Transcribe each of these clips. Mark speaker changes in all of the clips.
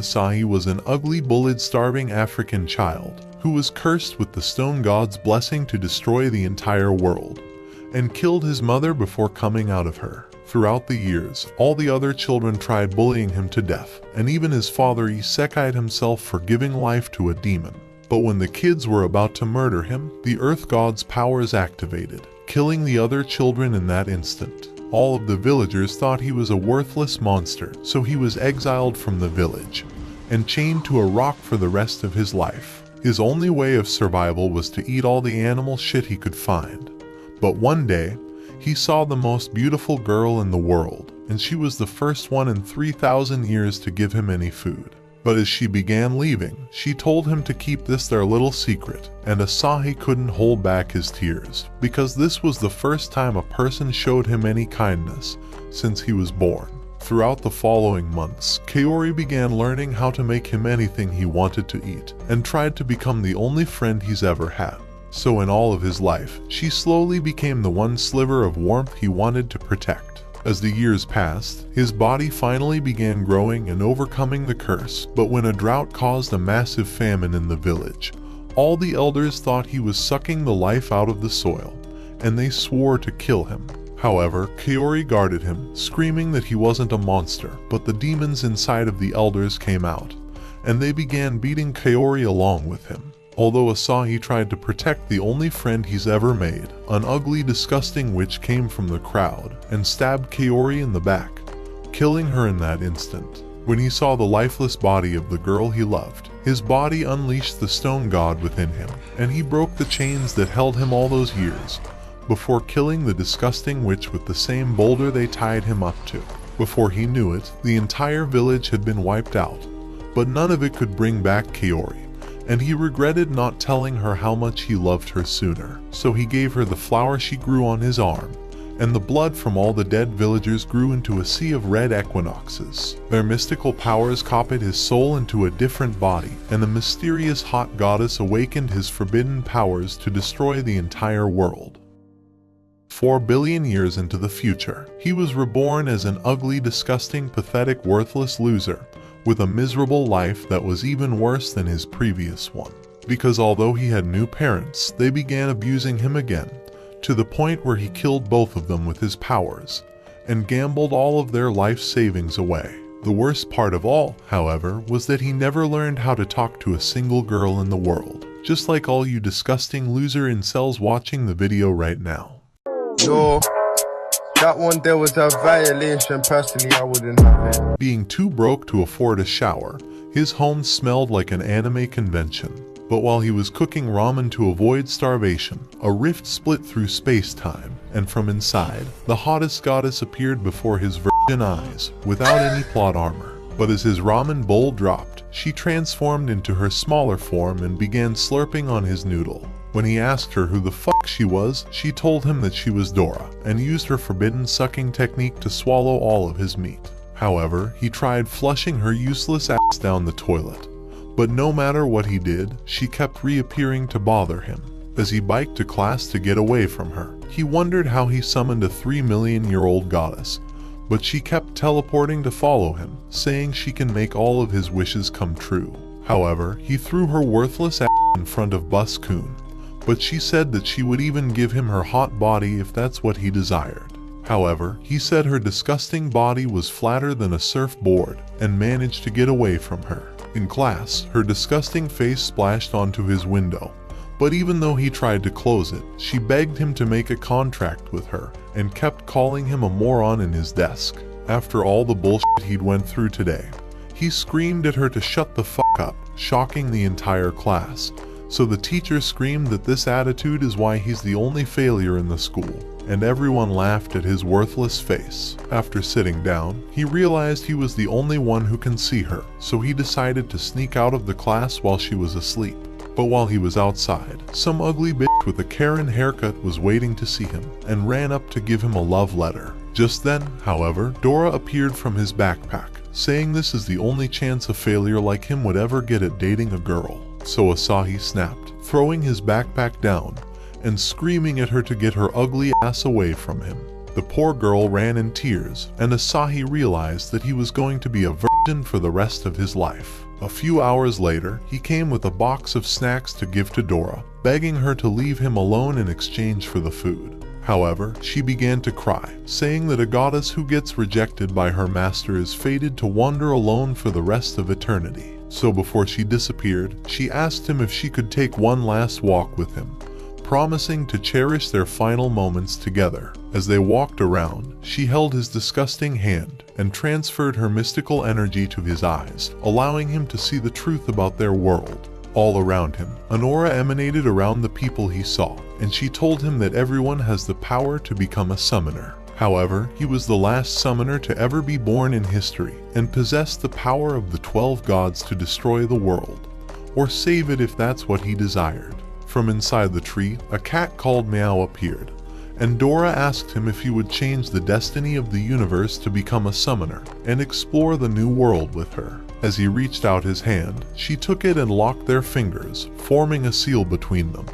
Speaker 1: Asahi was an ugly, bullied, starving African child who was cursed with the stone god's blessing to destroy the entire world, and killed his mother before coming out of her. Throughout the years, all the other children tried bullying him to death, and even his father isekai'd himself for giving life to a demon. But when the kids were about to murder him, the earth god's powers activated, killing the other children in that instant. All of the villagers thought he was a worthless monster, so he was exiled from the village and chained to a rock for the rest of his life. His only way of survival was to eat all the animal shit he could find. But one day, he saw the most beautiful girl in the world, and she was the first one in 3,000 years to give him any food. But as she began leaving, she told him to keep this their little secret, and Asahi couldn't hold back his tears, because this was the first time a person showed him any kindness since he was born. Throughout the following months, Kaori began learning how to make him anything he wanted to eat, and tried to become the only friend he's ever had. So in all of his life, she slowly became the one sliver of warmth he wanted to protect. As the years passed, his body finally began growing and overcoming the curse, but when a drought caused a massive famine in the village, all the elders thought he was sucking the life out of the soil, and they swore to kill him. However, Kaori guarded him, screaming that he wasn't a monster, but the demons inside of the elders came out, and they began beating Kaori along with him. Although Asahi tried to protect the only friend he's ever made, an ugly, disgusting witch came from the crowd and stabbed Kaori in the back, killing her in that instant. When he saw the lifeless body of the girl he loved, his body unleashed the stone god within him, and he broke the chains that held him all those years, before killing the disgusting witch with the same boulder they tied him up to. Before he knew it, the entire village had been wiped out, but none of it could bring back Kaori, and he regretted not telling her how much he loved her sooner. So he gave her the flower she grew on his arm, and the blood from all the dead villagers grew into a sea of red equinoxes. Their mystical powers copied his soul into a different body, and the mysterious hot goddess awakened his forbidden powers to destroy the entire world. 4 billion years into the future, he was reborn as an ugly, disgusting, pathetic, worthless loser, with a miserable life that was even worse than his previous one. Because although he had new parents, they began abusing him again, to the point where he killed both of them with his powers, and gambled all of their life savings away. The worst part of all, however, was that he never learned how to talk to a single girl in the world, just like all you disgusting loser incels watching the video right now.
Speaker 2: No. That one there was a violation. Personally, I wouldn't have it.
Speaker 1: Being too broke to afford a shower, his home smelled like an anime convention. But while he was cooking ramen to avoid starvation, a rift split through space-time, and from inside, the hottest goddess appeared before his virgin eyes, without any plot armor. But as his ramen bowl dropped, she transformed into her smaller form and began slurping on his noodle. When he asked her who the fuck she was, she told him that she was Dora, and used her forbidden sucking technique to swallow all of his meat. However, he tried flushing her useless ass down the toilet, but no matter what he did, she kept reappearing to bother him. As he biked to class to get away from her, he wondered how he summoned a 3-million-year-old goddess, but she kept teleporting to follow him, saying she can make all of his wishes come true. However, he threw her worthless ass in front of Bus-kun, but she said that she would even give him her hot body if that's what he desired. However, he said her disgusting body was flatter than a surfboard, and managed to get away from her. In class, her disgusting face splashed onto his window, but even though he tried to close it, she begged him to make a contract with her, and kept calling him a moron in his desk. After all the bullshit he'd went through today, he screamed at her to shut the fuck up, shocking the entire class. So the teacher screamed that this attitude is why he's the only failure in the school, and everyone laughed at his worthless face. After sitting down, he realized he was the only one who can see her, so he decided to sneak out of the class while she was asleep. But while he was outside, some ugly bitch with a Karen haircut was waiting to see him, and ran up to give him a love letter. Just then, however, Dora appeared from his backpack, saying this is the only chance a failure like him would ever get at dating a girl. So Asahi snapped, throwing his backpack down, and screaming at her to get her ugly ass away from him. The poor girl ran in tears, and Asahi realized that he was going to be a virgin for the rest of his life. A few hours later, he came with a box of snacks to give to Dora, begging her to leave him alone in exchange for the food. However, she began to cry, saying that a goddess who gets rejected by her master is fated to wander alone for the rest of eternity. So before she disappeared, she asked him if she could take one last walk with him, promising to cherish their final moments together. As they walked around, she held his disgusting hand and transferred her mystical energy to his eyes, allowing him to see the truth about their world. All around him, an aura emanated around the people he saw, and she told him that everyone has the power to become a summoner. However, he was the last summoner to ever be born in history and possessed the power of the 12 gods to destroy the world, or save it if that's what he desired. From inside the tree, a cat called Meow appeared, and Dora asked him if he would change the destiny of the universe to become a summoner and explore the new world with her. As he reached out his hand, she took it and locked their fingers, forming a seal between them,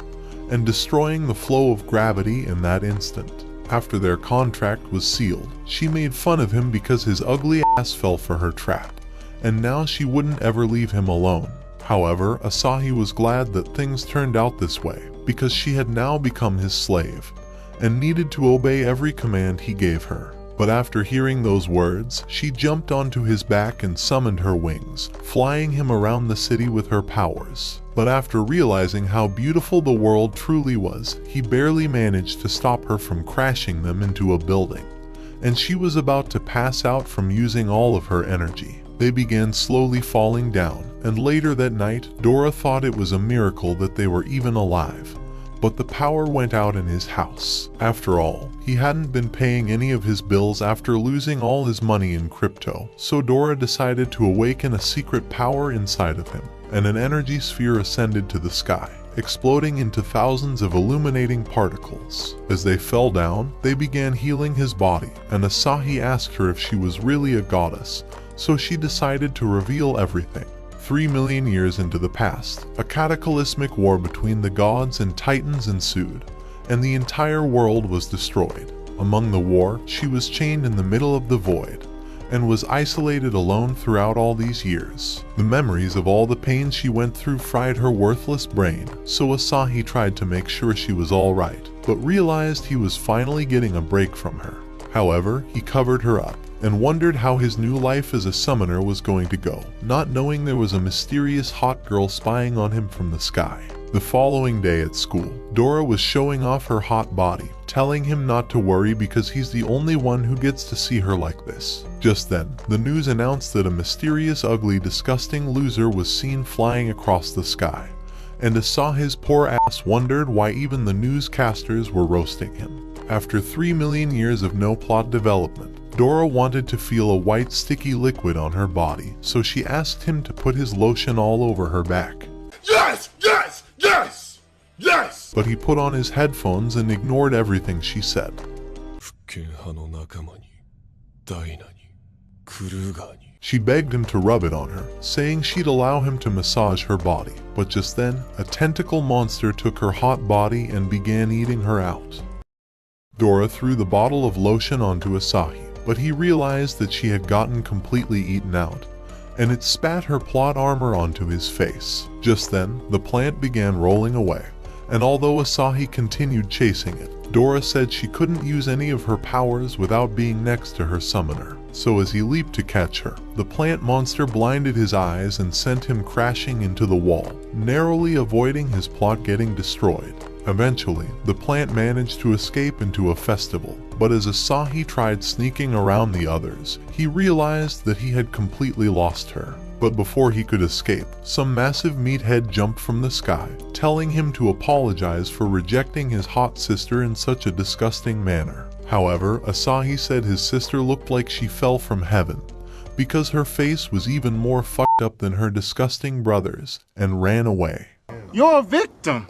Speaker 1: and destroying the flow of gravity in that instant. After their contract was sealed, she made fun of him because his ugly ass fell for her trap, and now she wouldn't ever leave him alone. However, Asahi was glad that things turned out this way, because she had now become his slave, and needed to obey every command he gave her. But after hearing those words, she jumped onto his back and summoned her wings, flying him around the city with her powers. But after realizing how beautiful the world truly was, he barely managed to stop her from crashing them into a building, and she was about to pass out from using all of her energy. They began slowly falling down, and later that night, Dora thought it was a miracle that they were even alive. But the power went out in his house. After all, he hadn't been paying any of his bills after losing all his money in crypto, so Dora decided to awaken a secret power inside of him, and an energy sphere ascended to the sky, exploding into thousands of illuminating particles. As they fell down, they began healing his body, and Asahi asked her if she was really a goddess, so she decided to reveal everything. 3 million years into the past, a cataclysmic war between the gods and titans ensued, and the entire world was destroyed. Among the war, she was chained in the middle of the void, and was isolated alone throughout all these years. The memories of all the pain she went through fried her worthless brain, so Asahi tried to make sure she was alright, but realized he was finally getting a break from her. However, he covered her up, and wondered how his new life as a summoner was going to go, not knowing there was a mysterious hot girl spying on him from the sky. The following day at school, Dora was showing off her hot body, telling him not to worry because he's the only one who gets to see her like this. Just then, the news announced that a mysterious, ugly, disgusting loser was seen flying across the sky, and Asahi's poor ass wondered why even the newscasters were roasting him. After 3 million years of no plot development, Dora wanted to feel a white sticky liquid on her body, so she asked him to put his lotion all over her back.
Speaker 3: Yes! Yes! Yes! Yes!
Speaker 1: But he put on his headphones and ignored everything she said. She begged him to rub it on her, saying she'd allow him to massage her body. But just then, a tentacle monster took her hot body and began eating her out. Dora threw the bottle of lotion onto Asahi, but he realized that she had gotten completely eaten out, and it spat her plot armor onto his face. Just then, the plant began rolling away, and although Asahi continued chasing it, Dora said she couldn't use any of her powers without being next to her summoner. So as he leaped to catch her, the plant monster blinded his eyes and sent him crashing into the wall, narrowly avoiding his plot getting destroyed. Eventually, the plant managed to escape into a festival, but as Asahi tried sneaking around the others, he realized that he had completely lost her. But before he could escape, some massive meathead jumped from the sky, telling him to apologize for rejecting his hot sister in such a disgusting manner. However, Asahi said his sister looked like she fell from heaven, because her face was even more fucked up than her disgusting brother's, and ran away.
Speaker 3: You're a victim!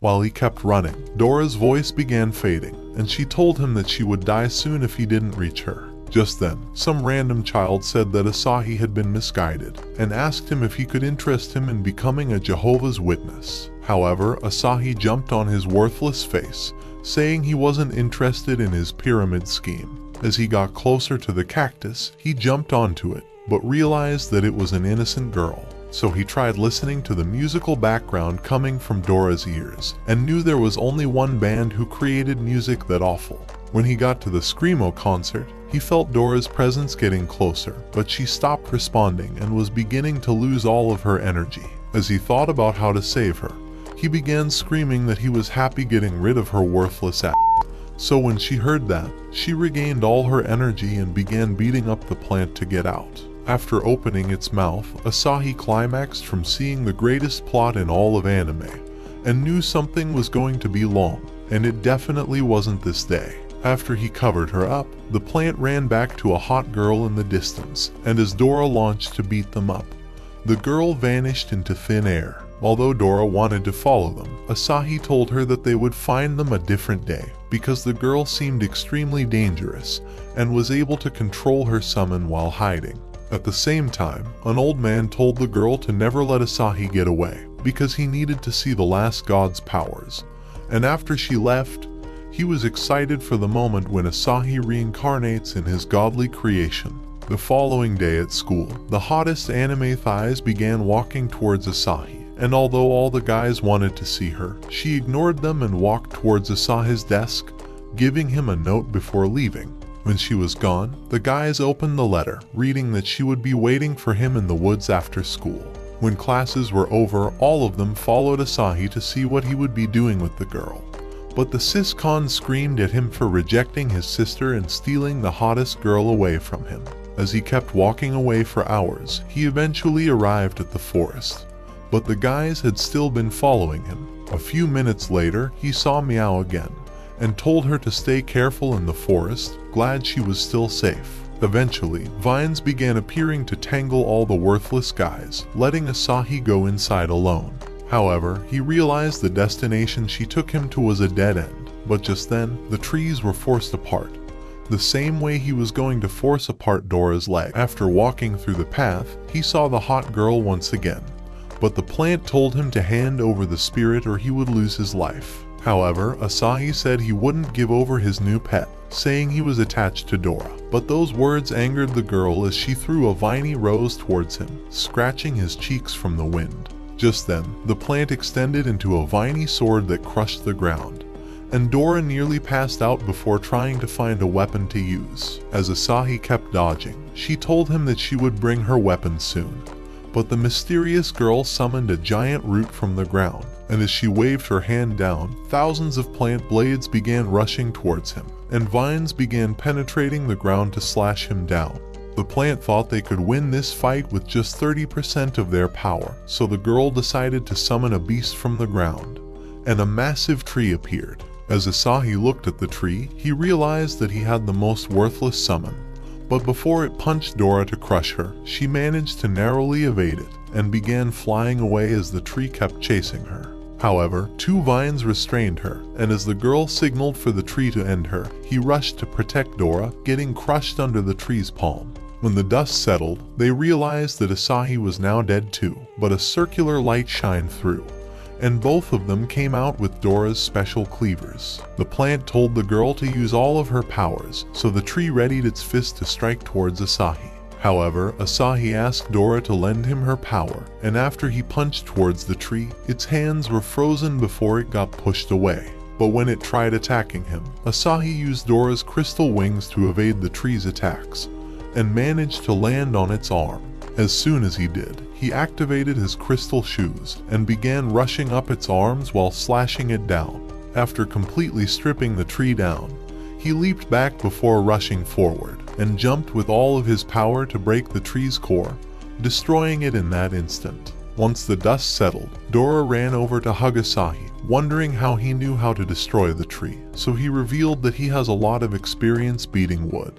Speaker 1: While he kept running, Dora's voice began fading, and she told him that she would die soon if he didn't reach her. Just then, some random child said that Asahi had been misguided, and asked him if he could interest him in becoming a Jehovah's Witness. However, Asahi jumped on his worthless face, saying he wasn't interested in his pyramid scheme. As he got closer to the cactus, he jumped onto it, but realized that it was an innocent girl. So he tried listening to the musical background coming from Dora's ears, and knew there was only one band who created music that awful. When he got to the Screamo concert, he felt Dora's presence getting closer, but she stopped responding and was beginning to lose all of her energy. As he thought about how to save her, he began screaming that he was happy getting rid of her worthless ass. So when she heard that, she regained all her energy and began beating up the plant to get out. After opening its mouth, Asahi climaxed from seeing the greatest plot in all of anime, and knew something was going to be long, and it definitely wasn't this day. After he covered her up, the plant ran back to a hot girl in the distance, and as Dora launched to beat them up, the girl vanished into thin air. Although Dora wanted to follow them, Asahi told her that they would find them a different day, because the girl seemed extremely dangerous, and was able to control her summon while hiding. At the same time, an old man told the girl to never let Asahi get away, because he needed to see the last god's powers. And after she left, he was excited for the moment when Asahi reincarnates in his godly creation. The following day at school, the hottest anime thighs began walking towards Asahi, and although all the guys wanted to see her, she ignored them and walked towards Asahi's desk, giving him a note before leaving. When she was gone, the guys opened the letter, reading that she would be waiting for him in the woods after school. When classes were over, all of them followed Asahi to see what he would be doing with the girl. But the sis-con screamed at him for rejecting his sister and stealing the hottest girl away from him. As he kept walking away for hours, he eventually arrived at the forest. But the guys had still been following him. A few minutes later, he saw Meow again, and told her to stay careful in the forest, glad she was still safe. Eventually, vines began appearing to tangle all the worthless guys, letting Asahi go inside alone. However, he realized the destination she took him to was a dead end, but just then, the trees were forced apart, the same way he was going to force apart Dora's leg. After walking through the path, he saw the hot girl once again, but the plant told him to hand over the spirit or he would lose his life. However, Asahi said he wouldn't give over his new pet, saying he was attached to Dora. But those words angered the girl as she threw a viney rose towards him, scratching his cheeks from the wind. Just then, the plant extended into a viney sword that crushed the ground, and Dora nearly passed out before trying to find a weapon to use. As Asahi kept dodging, she told him that she would bring her weapon soon. But the mysterious girl summoned a giant root from the ground, and as she waved her hand down, thousands of plant blades began rushing towards him, and vines began penetrating the ground to slash him down. The plant thought they could win this fight with just 30% of their power, so the girl decided to summon a beast from the ground, and a massive tree appeared. As Asahi looked at the tree, he realized that he had the most worthless summon. But before it punched Dora to crush her, she managed to narrowly evade it, and began flying away as the tree kept chasing her. However, two vines restrained her, and as the girl signaled for the tree to end her, he rushed to protect Dora, getting crushed under the tree's palm. When the dust settled, they realized that Asahi was now dead too, but a circular light shined through, and both of them came out with Dora's special cleavers. The plant told the girl to use all of her powers, so the tree readied its fist to strike towards Asahi. However, Asahi asked Dora to lend him her power, and after he punched towards the tree, its hands were frozen before it got pushed away. But when it tried attacking him, Asahi used Dora's crystal wings to evade the tree's attacks, and managed to land on its arm. As soon as he did, he activated his crystal shoes and began rushing up its arms while slashing it down. After completely stripping the tree down, he leaped back before rushing forward, and jumped with all of his power to break the tree's core, destroying it in that instant. Once the dust settled, Dora ran over to hug Asahi, wondering how he knew how to destroy the tree, so he revealed that he has a lot of experience beating wood.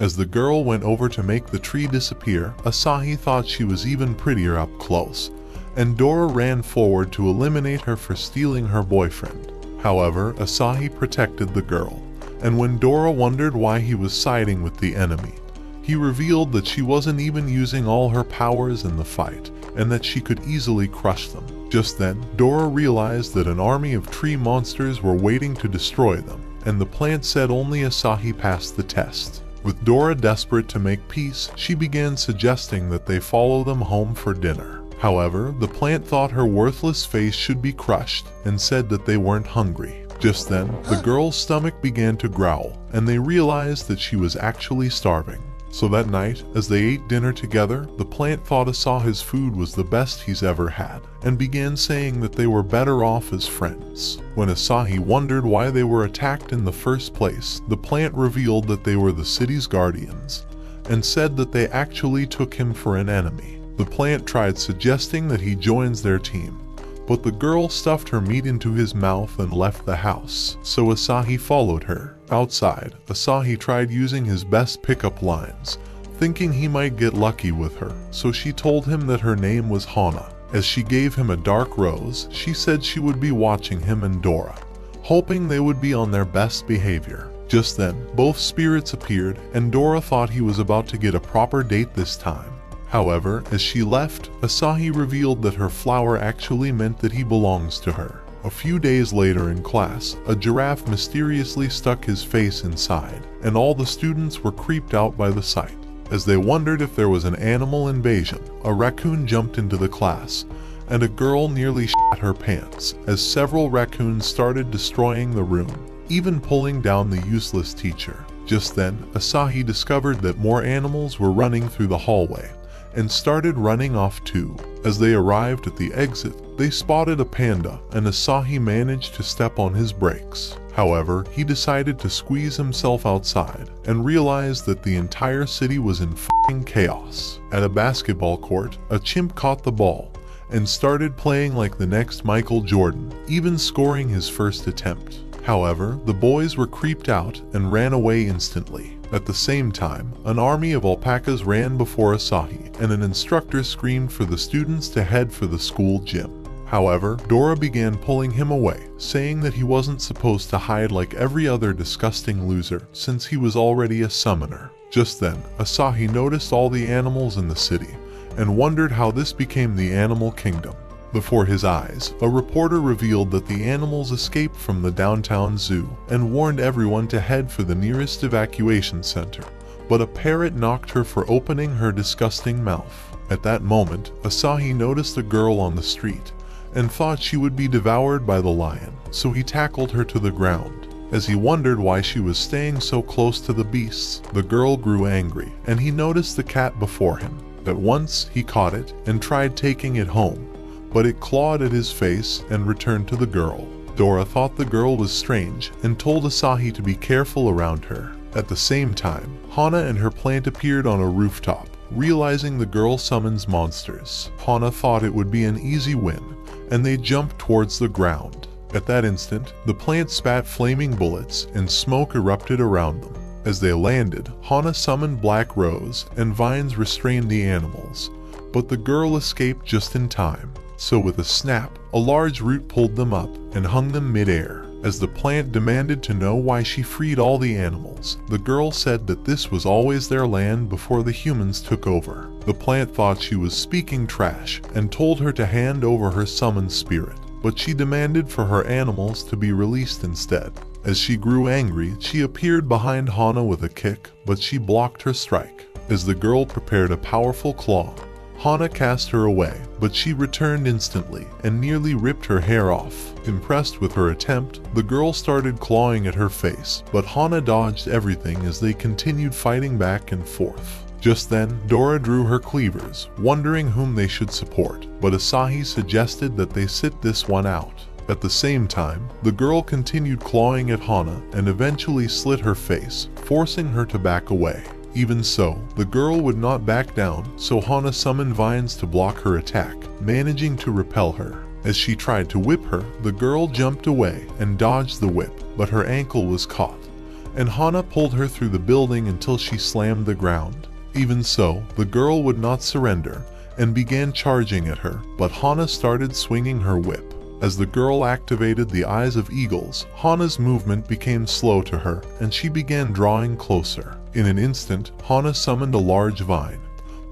Speaker 1: As the girl went over to make the tree disappear, Asahi thought she was even prettier up close, and Dora ran forward to eliminate her for stealing her boyfriend. However, Asahi protected the girl, and when Dora wondered why he was siding with the enemy, he revealed that she wasn't even using all her powers in the fight, and that she could easily crush them. Just then, Dora realized that an army of tree monsters were waiting to destroy them, and the plant said only Asahi passed the test. With Dora desperate to make peace, she began suggesting that they follow them home for dinner. However, the plant thought her worthless face should be crushed and said that they weren't hungry. Just then, the girl's stomach began to growl, and they realized that she was actually starving. So that night, as they ate dinner together, the plant thought Asahi's food was the best he's ever had, and began saying that they were better off as friends. When Asahi wondered why they were attacked in the first place, the plant revealed that they were the city's guardians, and said that they actually took him for an enemy. The plant tried suggesting that he joins their team, but the girl stuffed her meat into his mouth and left the house, so Asahi followed her. Outside, Asahi tried using his best pickup lines, thinking he might get lucky with her, so she told him that her name was Hana. As she gave him a dark rose, she said she would be watching him and Dora, hoping they would be on their best behavior. Just then, both spirits appeared, and Dora thought he was about to get a proper date this time. However, as she left, Asahi revealed that her flower actually meant that he belongs to her. A few days later in class, a giraffe mysteriously stuck his face inside, and all the students were creeped out by the sight. As they wondered if there was an animal invasion, a raccoon jumped into the class, and a girl nearly shat her pants as several raccoons started destroying the room, even pulling down the useless teacher. Just then, Asahi discovered that more animals were running through the hallway, and started running off too. As they arrived at the exit, they spotted a panda, and Asahi managed to step on his brakes. However, he decided to squeeze himself outside and realized that the entire city was in f***ing chaos. At a basketball court, a chimp caught the ball and started playing like the next Michael Jordan, even scoring his first attempt. However, the boys were creeped out and ran away instantly. At the same time, an army of alpacas ran before Asahi, and an instructor screamed for the students to head for the school gym. However, Dora began pulling him away, saying that he wasn't supposed to hide like every other disgusting loser, since he was already a summoner. Just then, Asahi noticed all the animals in the city, and wondered how this became the animal kingdom. Before his eyes, a reporter revealed that the animals escaped from the downtown zoo and warned everyone to head for the nearest evacuation center, but a parrot knocked her for opening her disgusting mouth. At that moment, Asahi noticed a girl on the street and thought she would be devoured by the lion, so he tackled her to the ground. As he wondered why she was staying so close to the beasts, the girl grew angry, and he noticed the cat before him. At once, he caught it and tried taking it home, but it clawed at his face and returned to the girl. Dora thought the girl was strange and told Asahi to be careful around her. At the same time, Hana and her plant appeared on a rooftop, realizing the girl summons monsters. Hana thought it would be an easy win, and they jumped towards the ground. At that instant, the plant spat flaming bullets and smoke erupted around them. As they landed, Hana summoned Black Rose, and vines restrained the animals, but the girl escaped just in time. So with a snap, a large root pulled them up and hung them mid-air. As the plant demanded to know why she freed all the animals, the girl said that this was always their land before the humans took over. The plant thought she was speaking trash and told her to hand over her summoned spirit, but she demanded for her animals to be released instead. As she grew angry, she appeared behind Hana with a kick, but she blocked her strike. As the girl prepared a powerful claw, Hana cast her away, but she returned instantly and nearly ripped her hair off. Impressed with her attempt, the girl started clawing at her face, but Hana dodged everything as they continued fighting back and forth. Just then, Dora drew her cleavers, wondering whom they should support, but Asahi suggested that they sit this one out. At the same time, the girl continued clawing at Hana and eventually slit her face, forcing her to back away. Even so, the girl would not back down, so Hana summoned vines to block her attack, managing to repel her. As she tried to whip her, the girl jumped away and dodged the whip, but her ankle was caught, and Hana pulled her through the building until she slammed the ground. Even so, the girl would not surrender and began charging at her, but Hana started swinging her whip. As the girl activated the eyes of eagles, Hana's movement became slow to her, and she began drawing closer. In an instant, Hana summoned a large vine,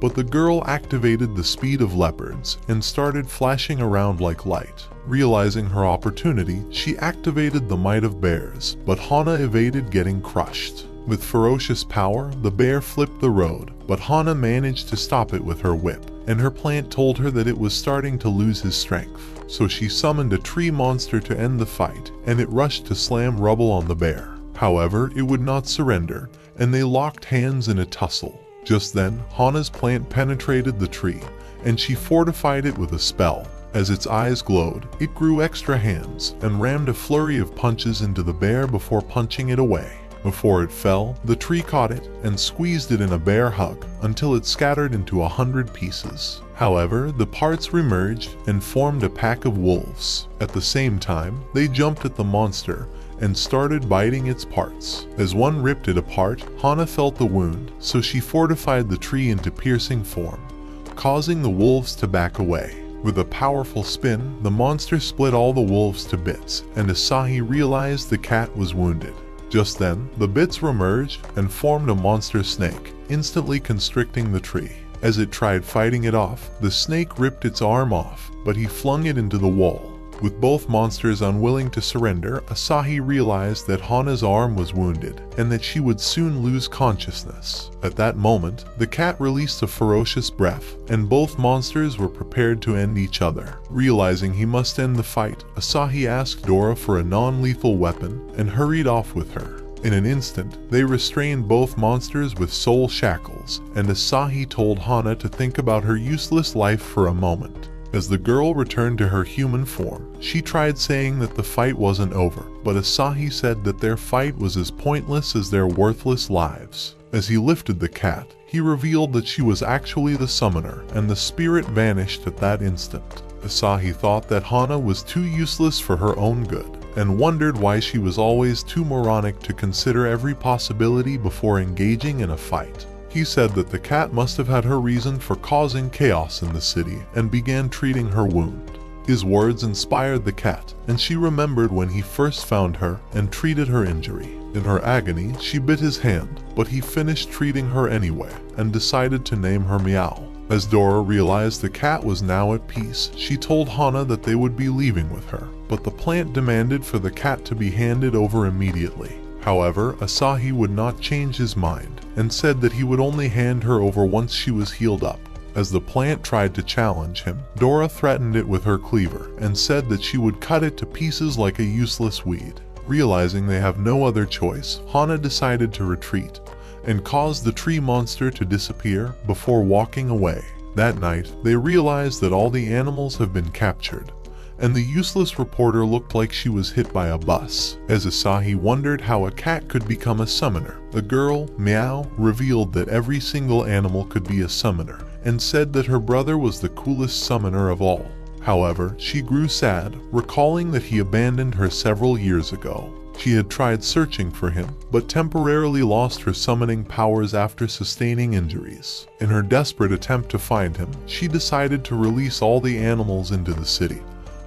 Speaker 1: but the girl activated the speed of leopards and started flashing around like light. Realizing her opportunity, she activated the might of bears, but Hana evaded getting crushed. With ferocious power, the bear flipped the road, but Hana managed to stop it with her whip, and her plant told her that it was starting to lose his strength. So she summoned a tree monster to end the fight, and it rushed to slam rubble on the bear. However, it would not surrender, and they locked hands in a tussle. Just then, Hana's plant penetrated the tree, and she fortified it with a spell. As its eyes glowed, it grew extra hands and rammed a flurry of punches into the bear before punching it away. Before it fell, the tree caught it and squeezed it in a bear hug until it scattered into 100 pieces. However, the parts remerged and formed a pack of wolves. At the same time, they jumped at the monster and started biting its parts. As one ripped it apart, Hana felt the wound, so she fortified the tree into piercing form, causing the wolves to back away. With a powerful spin, the monster split all the wolves to bits, and Asahi realized the cat was wounded. Just then, the bits remerged and formed a monster snake, instantly constricting the tree. As it tried fighting it off, the snake ripped its arm off, but he flung it into the wall. With both monsters unwilling to surrender, Asahi realized that Hana's arm was wounded and that she would soon lose consciousness. At that moment, the cat released a ferocious breath, and both monsters were prepared to end each other. Realizing he must end the fight, Asahi asked Dora for a non-lethal weapon and hurried off with her. In an instant, they restrained both monsters with soul shackles, and Asahi told Hana to think about her useless life for a moment. As the girl returned to her human form, she tried saying that the fight wasn't over, but Asahi said that their fight was as pointless as their worthless lives. As he lifted the cat, he revealed that she was actually the summoner, and the spirit vanished at that instant. Asahi thought that Hana was too useless for her own good, and wondered why she was always too moronic to consider every possibility before engaging in a fight. He said that the cat must have had her reason for causing chaos in the city and began treating her wound. His words inspired the cat, and she remembered when he first found her and treated her injury. In her agony, she bit his hand, but he finished treating her anyway and decided to name her Meow. As Dora realized the cat was now at peace, she told Hana that they would be leaving with her, but the plant demanded for the cat to be handed over immediately. However, Asahi would not change his mind and said that he would only hand her over once she was healed up. As the plant tried to challenge him, Dora threatened it with her cleaver and said that she would cut it to pieces like a useless weed. Realizing they have no other choice, Hana decided to retreat and caused the tree monster to disappear before walking away. That night, they realized that all the animals have been captured, and the useless reporter looked like she was hit by a bus. As Asahi wondered how a cat could become a summoner, the girl, Meow, revealed that every single animal could be a summoner, and said that her brother was the coolest summoner of all. However, she grew sad, recalling that he abandoned her several years ago. She had tried searching for him, but temporarily lost her summoning powers after sustaining injuries. In her desperate attempt to find him, she decided to release all the animals into the city,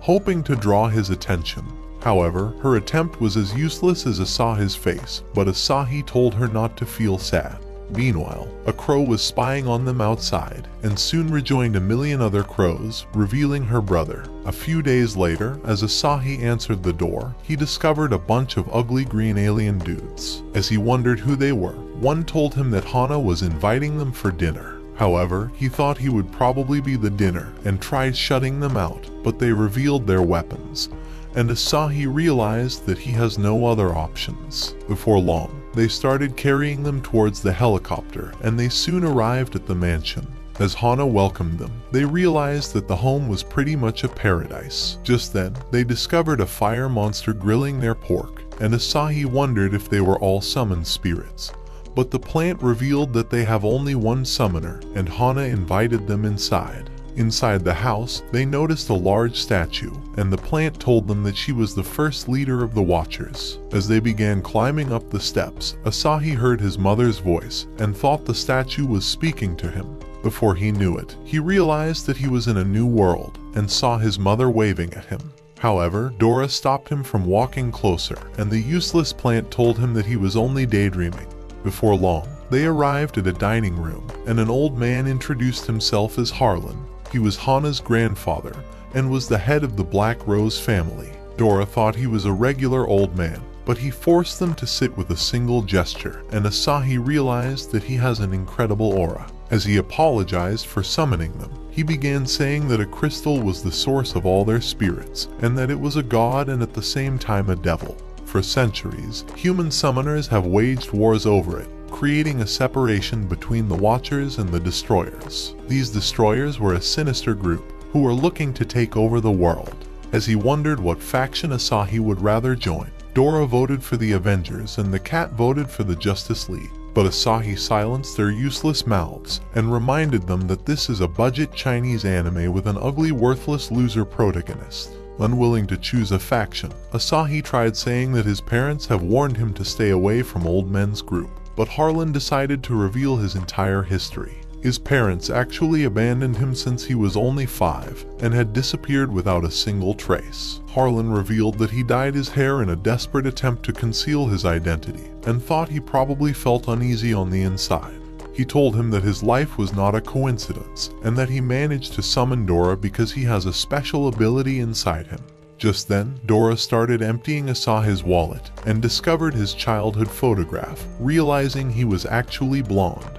Speaker 1: hoping to draw his attention. However, her attempt was as useless as it saw his face, but Asahi told her not to feel sad. Meanwhile, a crow was spying on them outside, and soon rejoined a million other crows, revealing her brother. A few days later, as Asahi answered the door, he discovered a bunch of ugly green alien dudes. As he wondered who they were, one told him that Hana was inviting them for dinner. However, he thought he would probably be the dinner and tried shutting them out, but they revealed their weapons, and Asahi realized that he has no other options. Before long, they started carrying them towards the helicopter, and they soon arrived at the mansion. As Hana welcomed them, they realized that the home was pretty much a paradise. Just then, they discovered a fire monster grilling their pork, and Asahi wondered if they were all summoned spirits. But the plant revealed that they have only one summoner, and Hana invited them inside. Inside the house, they noticed a large statue, and the plant told them that she was the first leader of the Watchers. As they began climbing up the steps, Asahi heard his mother's voice and thought the statue was speaking to him. Before he knew it, he realized that he was in a new world and saw his mother waving at him. However, Dora stopped him from walking closer, and the useless plant told him that he was only daydreaming. Before long, They arrived at a dining room, and an old man introduced himself as Harlan. He was Hana's grandfather, and was the head of the Black Rose family. Dora thought he was a regular old man, but he forced them to sit with a single gesture, and Asahi realized that he has an incredible aura. As he apologized for summoning them, he began saying that a crystal was the source of all their spirits, and that it was a god and at the same time a devil. For centuries, human summoners have waged wars over it, creating a separation between the Watchers and the Destroyers. These Destroyers were a sinister group who were looking to take over the world. As he wondered what faction Asahi would rather join, Dora voted for the Avengers and the cat voted for the Justice League. But Asahi silenced their useless mouths and reminded them that this is a budget Chinese anime with an ugly, worthless loser protagonist. Unwilling to choose a faction, Asahi tried saying that his parents have warned him to stay away from old men's group. But Harlan decided to reveal his entire history. His parents actually abandoned him since he was only 5 and had disappeared without a single trace. Harlan revealed that he dyed his hair in a desperate attempt to conceal his identity and thought he probably felt uneasy on the inside. He told him that his life was not a coincidence and that he managed to summon Dora because he has a special ability inside him. Just then, Dora started emptying Asahi's wallet and discovered his childhood photograph, realizing he was actually blonde,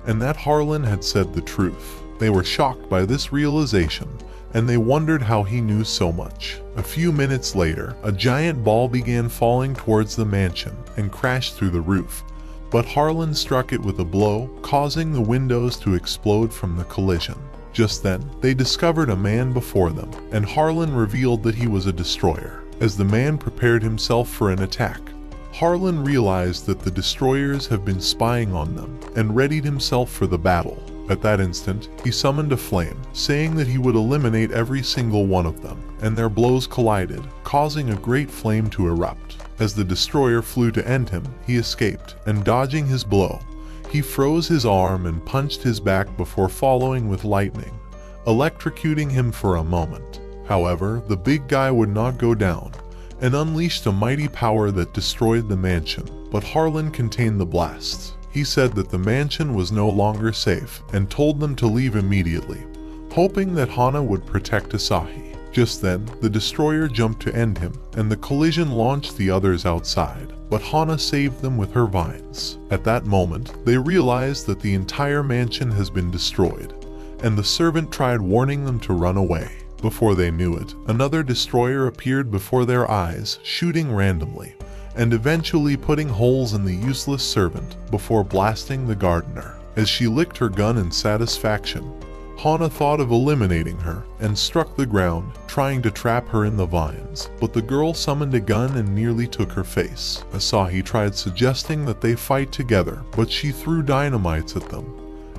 Speaker 1: and that Harlan had said the truth. They were shocked by this realization, and they wondered how he knew so much. A few minutes later, a giant ball began falling towards the mansion and crashed through the roof, but Harlan struck it with a blow, causing the windows to explode from the collision. Just then, they discovered a man before them, and Harlan revealed that he was a destroyer. As the man prepared himself for an attack, Harlan realized that the destroyers have been spying on them and readied himself for the battle. At that instant, he summoned a flame, saying that he would eliminate every single one of them, and their blows collided, causing a great flame to erupt. As the destroyer flew to end him, he escaped, and dodging his blow, he froze his arm and punched his back before following with lightning, electrocuting him for a moment. However, the big guy would not go down, and unleashed a mighty power that destroyed the mansion, but Harlan contained the blasts. He said that the mansion was no longer safe and told them to leave immediately, hoping that Hana would protect Asahi. Just then, the destroyer jumped to end him, and the collision launched the others outside, but Hana saved them with her vines. At that moment, they realized that the entire mansion has been destroyed, and the servant tried warning them to run away. Before they knew it, another destroyer appeared before their eyes, shooting randomly, and eventually putting holes in the useless servant before blasting the gardener. As she licked her gun in satisfaction, Hana thought of eliminating her and struck the ground, trying to trap her in the vines, but the girl summoned a gun and nearly took her face. Asahi tried suggesting that they fight together, but she threw dynamites at them,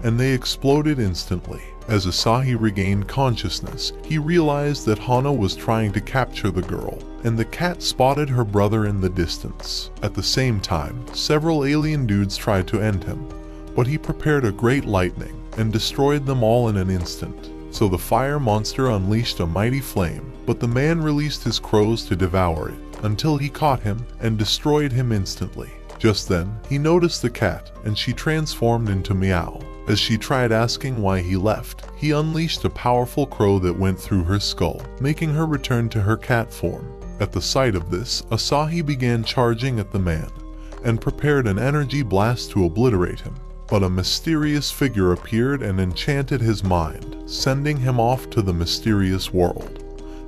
Speaker 1: and they exploded instantly. As Asahi regained consciousness, he realized that Hana was trying to capture the girl, and the cat spotted her brother in the distance. At the same time, several alien dudes tried to end him, but he prepared a great lightning and destroyed them all in an instant. So the fire monster unleashed a mighty flame, but the man released his crows to devour it until he caught him and destroyed him instantly. Just then, he noticed the cat, and she transformed into Meow. As she tried asking why he left, he unleashed a powerful crow that went through her skull, making her return to her cat form. At the sight of this, Asahi began charging at the man, and prepared an energy blast to obliterate him. But a mysterious figure appeared and enchanted his mind, sending him off to the mysterious world,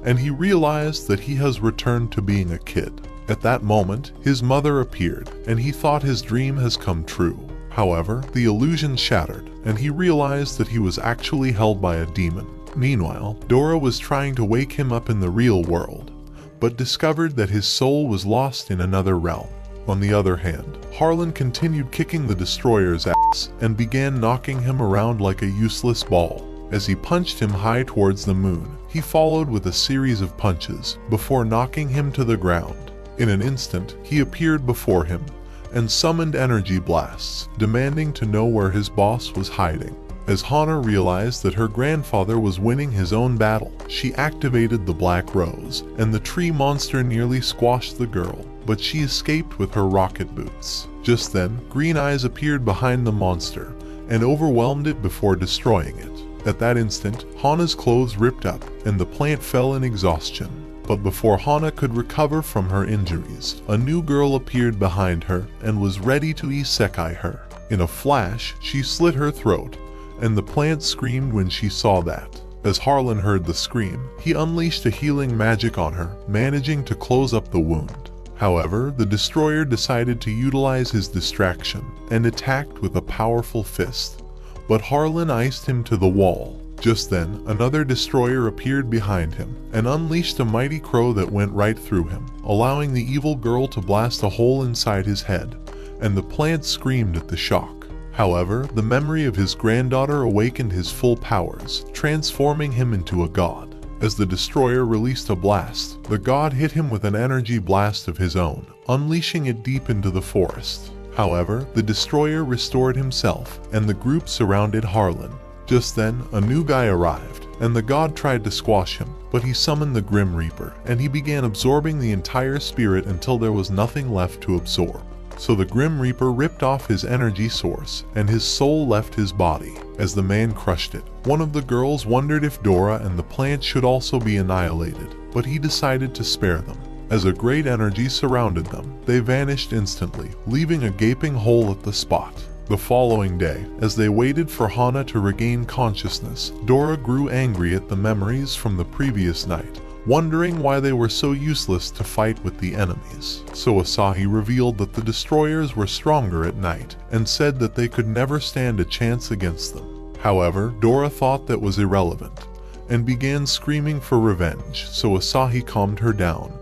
Speaker 1: and he realized that he has returned to being a kid. At that moment, his mother appeared, and he thought his dream has come true. However, the illusion shattered, and he realized that he was actually held by a demon. Meanwhile, Dora was trying to wake him up in the real world, but discovered that his soul was lost in another realm. On the other hand, Harlan continued kicking the destroyer's ass and began knocking him around like a useless ball. As he punched him high towards the moon, he followed with a series of punches before knocking him to the ground. In an instant, he appeared before him and summoned energy blasts, demanding to know where his boss was hiding. As Hana realized that her grandfather was winning his own battle, she activated the Black Rose, and the tree monster nearly squashed the girl, but she escaped with her rocket boots. Just then, green eyes appeared behind the monster and overwhelmed it before destroying it. At that instant, Hana's clothes ripped up and the plant fell in exhaustion. But before Hana could recover from her injuries, a new girl appeared behind her and was ready to isekai her. In a flash, she slit her throat, and the plant screamed when she saw that. As Harlan heard the scream, he unleashed a healing magic on her, managing to close up the wound. However, the destroyer decided to utilize his distraction and attacked with a powerful fist, but Harlan iced him to the wall. Just then, another destroyer appeared behind him and unleashed a mighty crow that went right through him, allowing the evil girl to blast a hole inside his head, and the plant screamed at the shock. However, the memory of his granddaughter awakened his full powers, transforming him into a god. As the destroyer released a blast, the god hit him with an energy blast of his own, unleashing it deep into the forest. However, the destroyer restored himself, and the group surrounded Harlan. Just then, a new guy arrived, and the god tried to squash him, but he summoned the Grim Reaper, and he began absorbing the entire spirit until there was nothing left to absorb. So the Grim Reaper ripped off his energy source, and his soul left his body. As the man crushed it, one of the girls wondered if Dora and the plant should also be annihilated, but he decided to spare them. As a great energy surrounded them, they vanished instantly, leaving a gaping hole at the spot. The following day, as they waited for Hana to regain consciousness, Dora grew angry at the memories from the previous night, wondering why they were so useless to fight with the enemies. So Asahi revealed that the destroyers were stronger at night, and said that they could never stand a chance against them. However, Dora thought that was irrelevant, and began screaming for revenge, so Asahi calmed her down,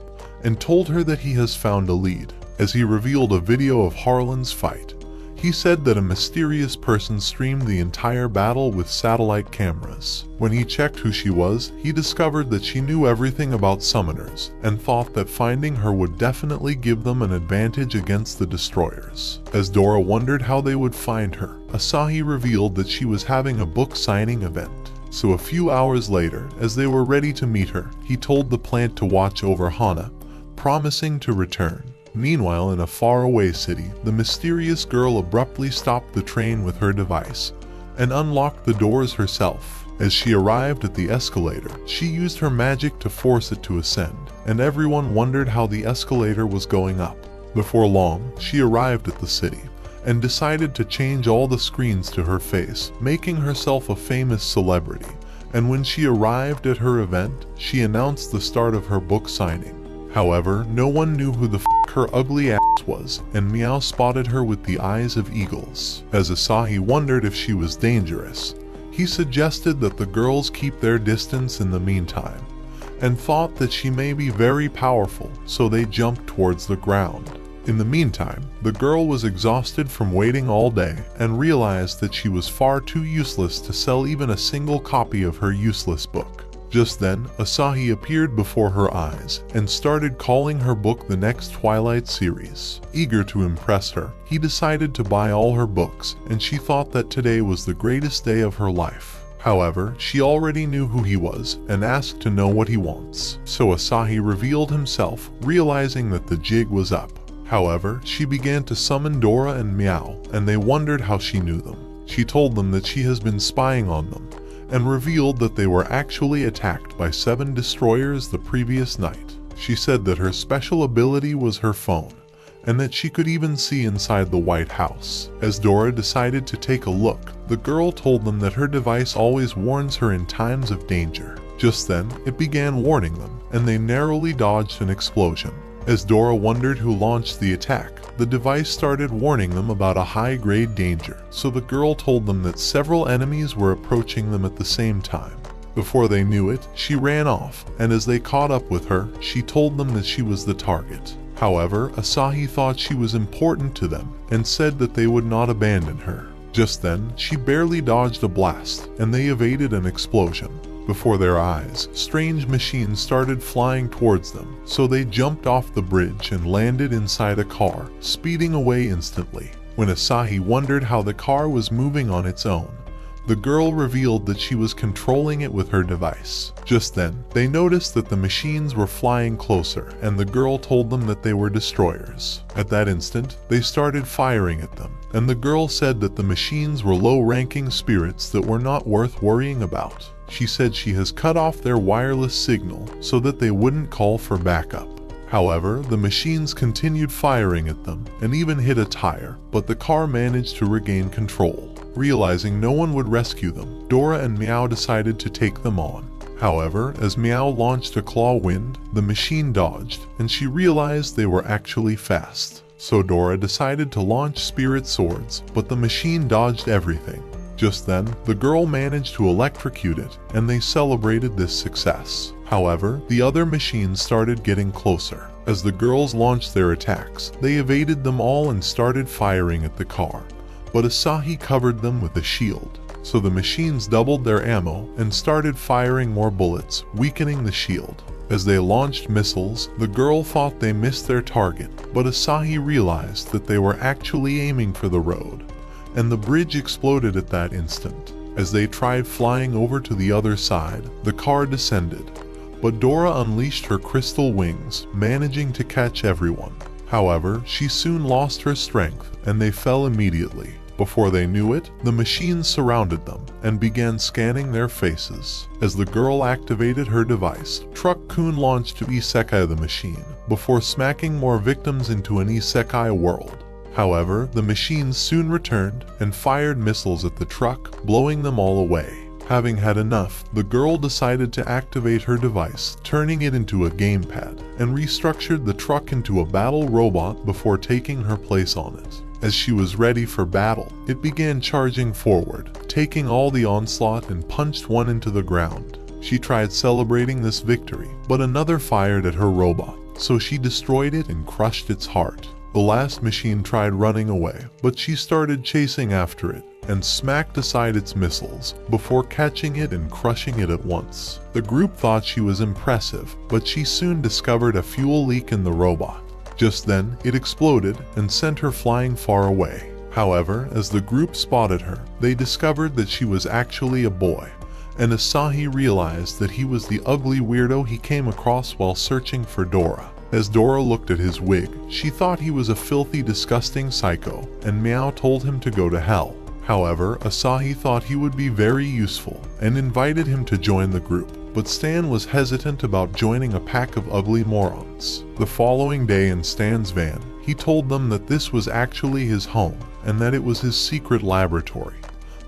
Speaker 1: and told her that he has found a lead. As he revealed a video of Harlan's fight, he said that a mysterious person streamed the entire battle with satellite cameras. When he checked who she was, he discovered that she knew everything about summoners, and thought that finding her would definitely give them an advantage against the destroyers. As Dora wondered how they would find her, Asahi revealed that she was having a book signing event. So a few hours later, as they were ready to meet her, he told the plant to watch over Hana, promising to return. Meanwhile, in a faraway city, the mysterious girl abruptly stopped the train with her device and unlocked the doors herself. As she arrived at the escalator, she used her magic to force it to ascend, and everyone wondered how the escalator was going up. Before long, she arrived at the city and decided to change all the screens to her face, making herself a famous celebrity. And when she arrived at her event, she announced the start of her book signing. However, no one knew who the her ugly ass was, and Meow spotted her with the eyes of eagles. As Asahi wondered if she was dangerous, he suggested that the girls keep their distance in the meantime, and thought that she may be very powerful, so they jumped towards the ground. In the meantime, the girl was exhausted from waiting all day and realized that she was far too useless to sell even a single copy of her useless book. Just then, Asahi appeared before her eyes and started calling her book the next Twilight series. Eager to impress her, he decided to buy all her books, and she thought that today was the greatest day of her life. However, she already knew who he was and asked to know what he wants. So Asahi revealed himself, realizing that the jig was up. However, she began to summon Dora and Meow, and they wondered how she knew them. She told them that she has been spying on them, and revealed that they were actually attacked by 7 destroyers the previous night. She said that her special ability was her phone, and that she could even see inside the White House. As Dora decided to take a look, the girl told them that her device always warns her in times of danger. Just then, it began warning them, and they narrowly dodged an explosion. As Dora wondered who launched the attack, the device started warning them about a high-grade danger, so the girl told them that several enemies were approaching them at the same time. Before they knew it, she ran off, and as they caught up with her, she told them that she was the target. However, Asahi thought she was important to them, and said that they would not abandon her. Just then, she barely dodged a blast, and they evaded an explosion. Before their eyes, strange machines started flying towards them, so they jumped off the bridge and landed inside a car, speeding away instantly. When Asahi wondered how the car was moving on its own, the girl revealed that she was controlling it with her device. Just then, they noticed that the machines were flying closer, and the girl told them that they were destroyers. At that instant, they started firing at them, and the girl said that the machines were low-ranking spirits that were not worth worrying about. She said she has cut off their wireless signal so that they wouldn't call for backup. However, the machines continued firing at them and even hit a tire, but the car managed to regain control. Realizing no one would rescue them, Dora and Meow decided to take them on. However, as Meow launched a claw wind, the machine dodged, and she realized they were actually fast. So Dora decided to launch spirit swords, but the machine dodged everything. Just then, the girl managed to electrocute it, and they celebrated this success. However, the other machines started getting closer. As the girls launched their attacks, they evaded them all and started firing at the car. But Asahi covered them with a shield. So the machines doubled their ammo and started firing more bullets, weakening the shield. As they launched missiles, the girl thought they missed their target, but Asahi realized that they were actually aiming for the road, and the bridge exploded at that instant. As they tried flying over to the other side, the car descended, but Dora unleashed her crystal wings, managing to catch everyone. However, she soon lost her strength, and they fell immediately. Before they knew it, the machines surrounded them and began scanning their faces. As the girl activated her device, Truck-kun launched to Isekai the machine, before smacking more victims into an Isekai world. However, the machines soon returned and fired missiles at the truck, blowing them all away. Having had enough, the girl decided to activate her device, turning it into a gamepad, and restructured the truck into a battle robot before taking her place on it. As she was ready for battle, it began charging forward, taking all the onslaught and punched one into the ground. She tried celebrating this victory, but another fired at her robot, so she destroyed it and crushed its heart. The last machine tried running away, but she started chasing after it and smacked aside its missiles before catching it and crushing it at once. The group thought she was impressive, but she soon discovered a fuel leak in the robot. Just then, it exploded and sent her flying far away. However, as the group spotted her, they discovered that she was actually a boy, and Asahi realized that he was the ugly weirdo he came across while searching for Dora. As Dora looked at his wig, she thought he was a filthy, disgusting psycho, and Meow told him to go to hell. However, Asahi thought he would be very useful and invited him to join the group, but Stan was hesitant about joining a pack of ugly morons. The following day in Stan's van, he told them that this was actually his home and that it was his secret laboratory.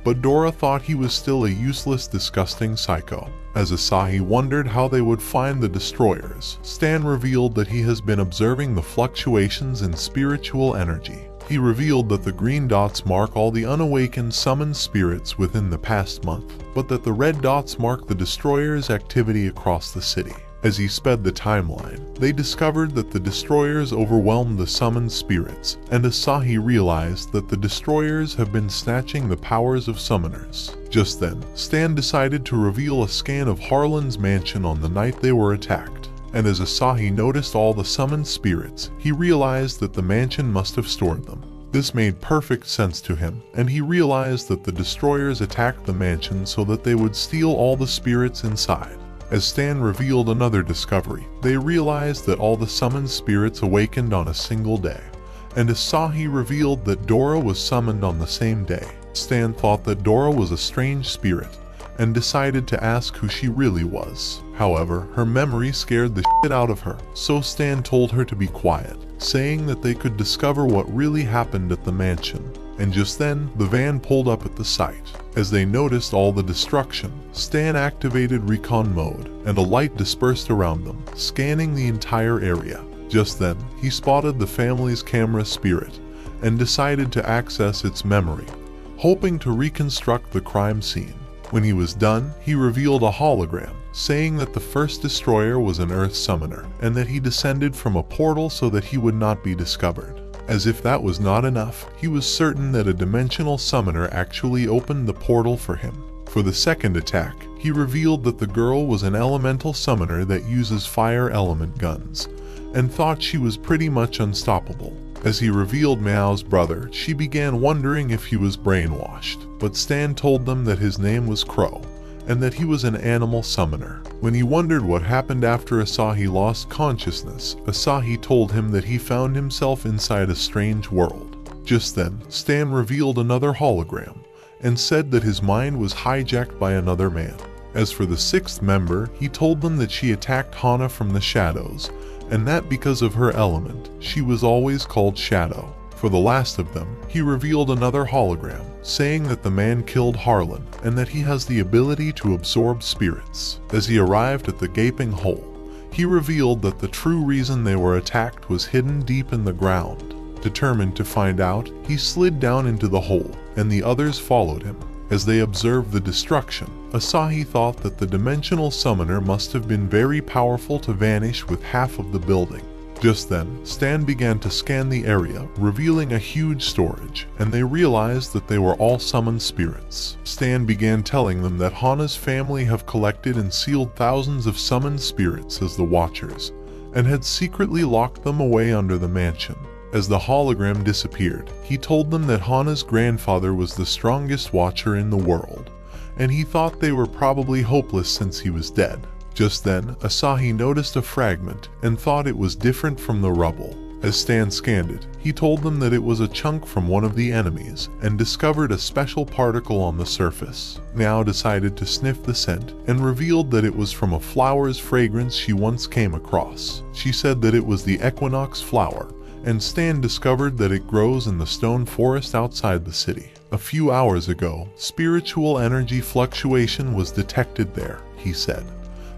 Speaker 1: But Dora thought he was still a useless, disgusting psycho. As Asahi wondered how they would find the destroyers, Stan revealed that he has been observing the fluctuations in spiritual energy. He revealed that the green dots mark all the unawakened summoned spirits within the past month, but that the red dots mark the destroyers' activity across the city. As he sped the timeline, they discovered that the destroyers overwhelmed the summoned spirits, and Asahi realized that the destroyers have been snatching the powers of summoners. Just then, Stan decided to reveal a scan of Harlan's mansion on the night they were attacked. And as Asahi noticed all the summoned spirits, he realized that the mansion must have stored them. This made perfect sense to him, and he realized that the destroyers attacked the mansion so that they would steal all the spirits inside. As Stan revealed another discovery, they realized that all the summoned spirits awakened on a single day, and Asahi revealed that Dora was summoned on the same day. Stan thought that Dora was a strange spirit, and decided to ask who she really was. However, her memory scared the shit out of her, so Stan told her to be quiet, saying that they could discover what really happened at the mansion. And just then, the van pulled up at the site. As they noticed all the destruction, Stan activated recon mode, and a light dispersed around them, scanning the entire area. Just then, he spotted the family's camera spirit, and decided to access its memory, hoping to reconstruct the crime scene. When he was done, he revealed a hologram, saying that the first destroyer was an Earth summoner, and that he descended from a portal so that he would not be discovered. As if that was not enough, he was certain that a dimensional summoner actually opened the portal for him. For the second attack, he revealed that the girl was an elemental summoner that uses fire element guns, and thought she was pretty much unstoppable. As he revealed Miao's brother, she began wondering if he was brainwashed, but Stan told them that his name was Crow, and that he was an animal summoner. When he wondered what happened after Asahi lost consciousness, Asahi told him that he found himself inside a strange world. Just then, Stan revealed another hologram, and said that his mind was hijacked by another man. As for the sixth member, he told them that she attacked Hana from the shadows, and that because of her element, she was always called Shadow. For the last of them, he revealed another hologram, saying that the man killed Harlan, and that he has the ability to absorb spirits. As he arrived at the gaping hole, he revealed that the true reason they were attacked was hidden deep in the ground. Determined to find out, he slid down into the hole, and the others followed him. As they observed the destruction, Asahi thought that the dimensional summoner must have been very powerful to vanish with half of the building. Just then, Stan began to scan the area, revealing a huge storage, and they realized that they were all summoned spirits. Stan began telling them that Hana's family have collected and sealed thousands of summoned spirits as the Watchers, and had secretly locked them away under the mansion. As the hologram disappeared, he told them that Hana's grandfather was the strongest Watcher in the world, and he thought they were probably hopeless since he was dead. Just then, Asahi noticed a fragment and thought it was different from the rubble. As Stan scanned it, he told them that it was a chunk from one of the enemies and discovered a special particle on the surface. Miao decided to sniff the scent and revealed that it was from a flower's fragrance she once came across. She said that it was the equinox flower, and Stan discovered that it grows in the stone forest outside the city. A few hours ago, spiritual energy fluctuation was detected there, he said,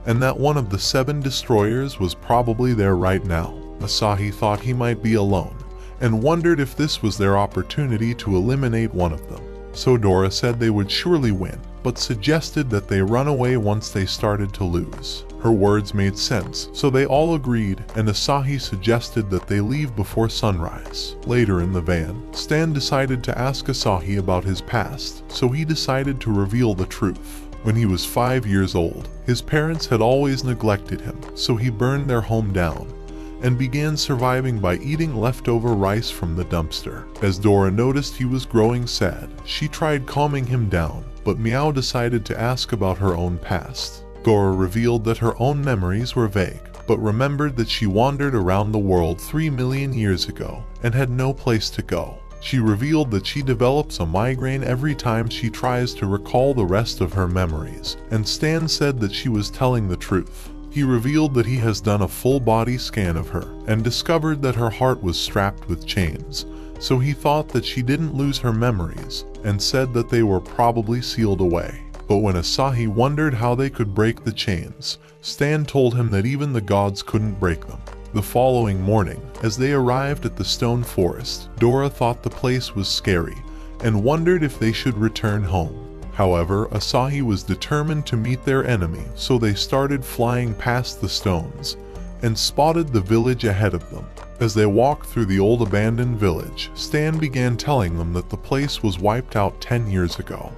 Speaker 1: and that one of the 7 destroyers was probably there right now. Asahi thought he might be alone, and wondered if this was their opportunity to eliminate one of them. So Dora said they would surely win, but suggested that they run away once they started to lose. Her words made sense, so they all agreed, and Asahi suggested that they leave before sunrise. Later in the van, Stan decided to ask Asahi about his past, so he decided to reveal the truth. When he was 5 years old, his parents had always neglected him, so he burned their home down, and began surviving by eating leftover rice from the dumpster. As Dora noticed he was growing sad, she tried calming him down, but Miao decided to ask about her own past. Dora revealed that her own memories were vague, but remembered that she wandered around the world 3 million years ago and had no place to go. She revealed that she develops a migraine every time she tries to recall the rest of her memories, and Stan said that she was telling the truth. He revealed that he has done a full-body scan of her and discovered that her heart was strapped with chains, so he thought that she didn't lose her memories and said that they were probably sealed away. But when Asahi wondered how they could break the chains, Stan told him that even the gods couldn't break them. The following morning, as they arrived at the stone forest, Dora thought the place was scary and wondered if they should return home. However, Asahi was determined to meet their enemy, so they started flying past the stones and spotted the village ahead of them. As they walked through the old abandoned village, Stan began telling them that the place was wiped out 10 years ago,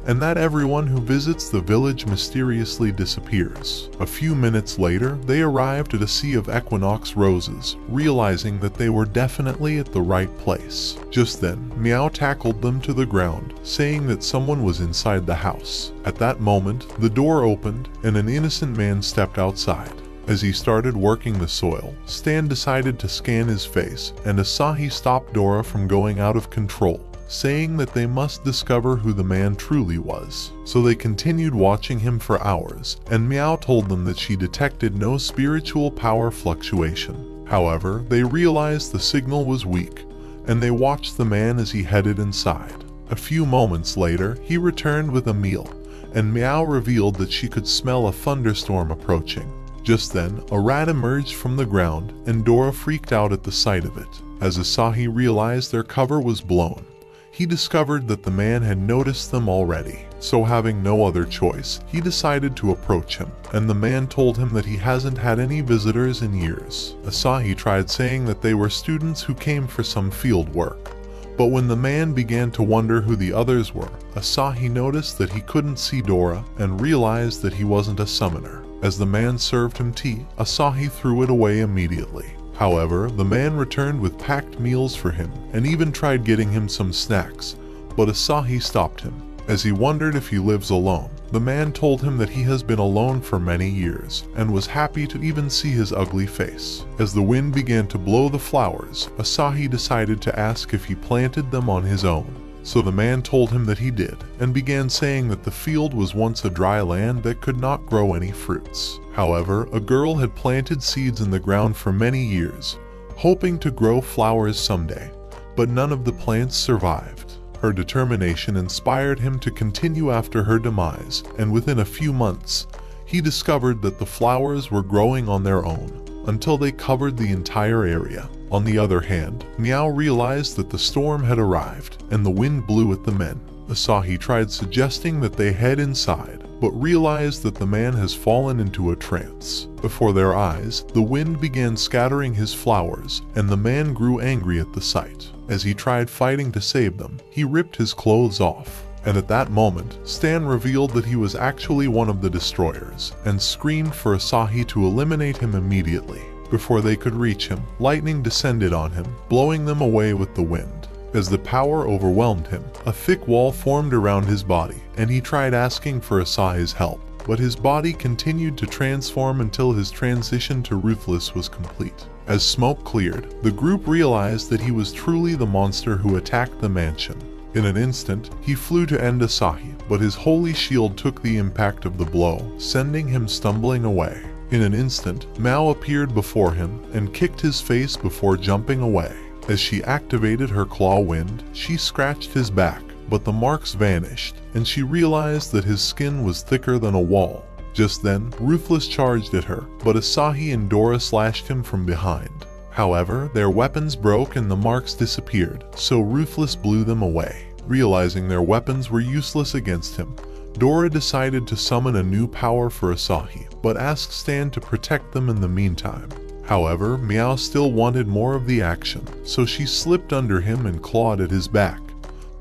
Speaker 1: and that everyone who visits the village mysteriously disappears. A few minutes later, they arrived at a sea of equinox roses, realizing that they were definitely at the right place. Just then, Miao tackled them to the ground, saying that someone was inside the house. At that moment, the door opened, and an innocent man stepped outside. As he started working the soil, Stan decided to scan his face, and Asahi stopped Dora from going out of control, saying that they must discover who the man truly was. So they continued watching him for hours, and Miao told them that she detected no spiritual power fluctuation. However, they realized the signal was weak, and they watched the man as he headed inside. A few moments later, he returned with a meal, and Miao revealed that she could smell a thunderstorm approaching. Just then, a rat emerged from the ground, and Dora freaked out at the sight of it. As Asahi realized their cover was blown, he discovered that the man had noticed them already. So having no other choice, he decided to approach him, and the man told him that he hasn't had any visitors in years. Asahi tried saying that they were students who came for some field work, but when the man began to wonder who the others were, Asahi noticed that he couldn't see Dora and realized that he wasn't a summoner. As the man served him tea, Asahi threw it away immediately. However, the man returned with packed meals for him and even tried getting him some snacks, but Asahi stopped him. As he wondered if he lives alone, the man told him that he has been alone for many years and was happy to even see his ugly face. As the wind began to blow the flowers, Asahi decided to ask if he planted them on his own. So the man told him that he did, and began saying that the field was once a dry land that could not grow any fruits. However, a girl had planted seeds in the ground for many years, hoping to grow flowers someday, but none of the plants survived. Her determination inspired him to continue after her demise, and within a few months, he discovered that the flowers were growing on their own, until they covered the entire area. On the other hand, Meow realized that the storm had arrived, and the wind blew at the men. Asahi tried suggesting that they head inside, but realized that the man has fallen into a trance. Before their eyes, the wind began scattering his flowers, and the man grew angry at the sight. As he tried fighting to save them, he ripped his clothes off. And at that moment, Stan revealed that he was actually one of the destroyers, and screamed for Asahi to eliminate him immediately. Before they could reach him, lightning descended on him, blowing them away with the wind. As the power overwhelmed him, a thick wall formed around his body, and he tried asking for Asahi's help, but his body continued to transform until his transition to Ruthless was complete. As smoke cleared, the group realized that he was truly the monster who attacked the mansion. In an instant, he flew to end Asahi, but his holy shield took the impact of the blow, sending him stumbling away. In an instant, Mao appeared before him and kicked his face before jumping away. As she activated her claw wind, she scratched his back, but the marks vanished, and she realized that his skin was thicker than a wall. Just then, Ruthless charged at her, but Asahi and Dora slashed him from behind. However, their weapons broke and the marks disappeared, so Ruthless blew them away. Realizing their weapons were useless against him, Dora decided to summon a new power for Asahi, but asked Stan to protect them in the meantime. However, Meow still wanted more of the action, so she slipped under him and clawed at his back,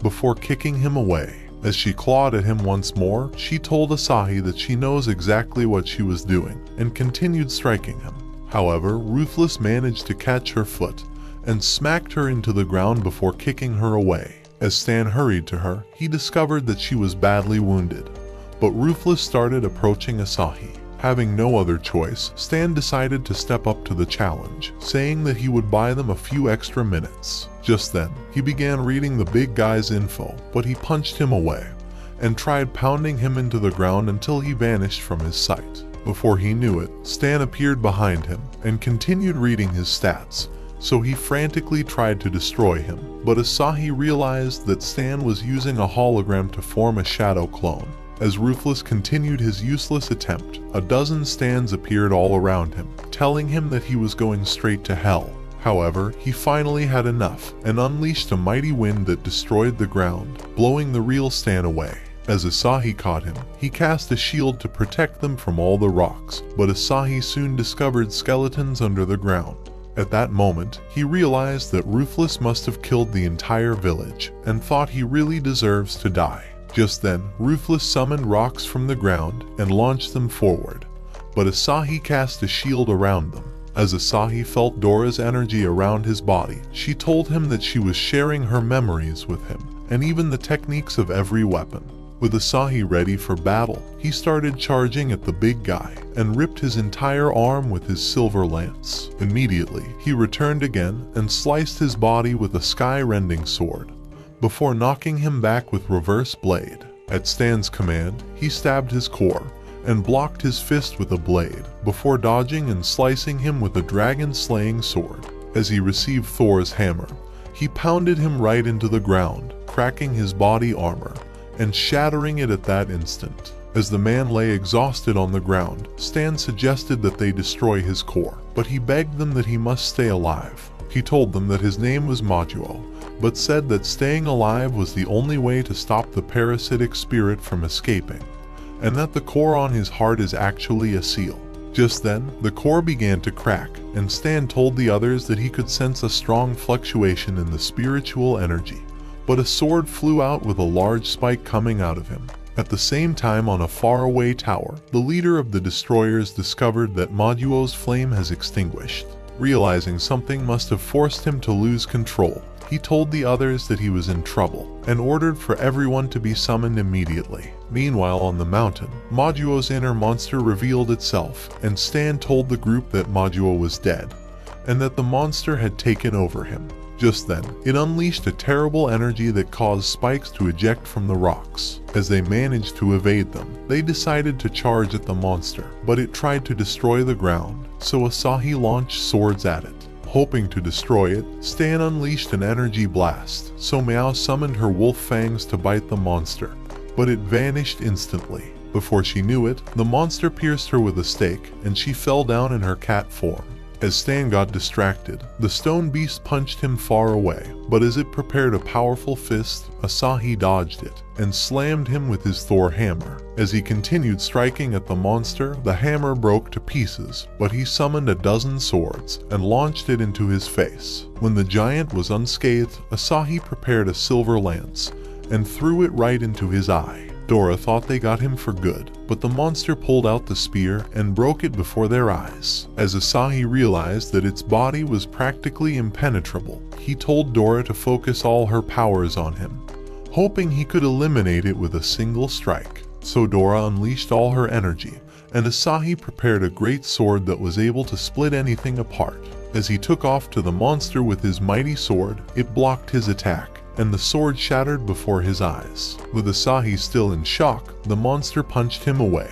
Speaker 1: before kicking him away. As she clawed at him once more, she told Asahi that she knows exactly what she was doing, and continued striking him. However, Ruthless managed to catch her foot, and smacked her into the ground before kicking her away. As Stan hurried to her, he discovered that she was badly wounded, but Ruthless started approaching Asahi. Having no other choice, Stan decided to step up to the challenge, saying that he would buy them a few extra minutes. Just then, he began reading the big guy's info, but he punched him away, and tried pounding him into the ground until he vanished from his sight. Before he knew it, Stan appeared behind him, and continued reading his stats, so he frantically tried to destroy him, but Asahi realized that Stan was using a hologram to form a shadow clone. As Ruthless continued his useless attempt, a dozen Stans appeared all around him, telling him that he was going straight to hell. However, he finally had enough, and unleashed a mighty wind that destroyed the ground, blowing the real Stan away. As Asahi caught him, he cast a shield to protect them from all the rocks, but Asahi soon discovered skeletons under the ground. At that moment, he realized that Ruthless must have killed the entire village, and thought he really deserves to die. Just then, Ruthless summoned rocks from the ground and launched them forward, but Asahi cast a shield around them. As Asahi felt Dora's energy around his body, she told him that she was sharing her memories with him, and even the techniques of every weapon. With Asahi ready for battle, he started charging at the big guy, and ripped his entire arm with his silver lance. Immediately, he returned again and sliced his body with a sky-rending sword, before knocking him back with reverse blade. At Stan's command, he stabbed his core, and blocked his fist with a blade, before dodging and slicing him with a dragon-slaying sword. As he received Thor's hammer, he pounded him right into the ground, cracking his body armor, and shattering it at that instant. As the man lay exhausted on the ground, Stan suggested that they destroy his core, but he begged them that he must stay alive. He told them that his name was Manhwa, but said that staying alive was the only way to stop the parasitic spirit from escaping, and that the core on his heart is actually a seal. Just then, the core began to crack, and Stan told the others that he could sense a strong fluctuation in the spiritual energy, but a sword flew out with a large spike coming out of him. At the same time, on a faraway tower, the leader of the destroyers discovered that Manhwa's flame has extinguished. Realizing something must have forced him to lose control, he told the others that he was in trouble and ordered for everyone to be summoned immediately. Meanwhile, on the mountain, Majuo's inner monster revealed itself, and Stan told the group that Majuo was dead and that the monster had taken over him. Just then, it unleashed a terrible energy that caused spikes to eject from the rocks. As they managed to evade them, they decided to charge at the monster, but it tried to destroy the ground, so Asahi launched swords at it. Hoping to destroy it, Stan unleashed an energy blast, so Meow summoned her wolf fangs to bite the monster, but it vanished instantly. Before she knew it, the monster pierced her with a stake, and she fell down in her cat form. As Stan got distracted, the stone beast punched him far away, but as it prepared a powerful fist, Asahi dodged it and slammed him with his Thor hammer. As he continued striking at the monster, the hammer broke to pieces, but he summoned a dozen swords and launched it into his face. When the giant was unscathed, Asahi prepared a silver lance and threw it right into his eye. Dora thought they got him for good, but the monster pulled out the spear and broke it before their eyes. As Asahi realized that its body was practically impenetrable, he told Dora to focus all her powers on him, hoping he could eliminate it with a single strike. So Dora unleashed all her energy, and Asahi prepared a great sword that was able to split anything apart. As he took off to the monster with his mighty sword, it blocked his attack, and the sword shattered before his eyes. With Asahi still in shock, the monster punched him away,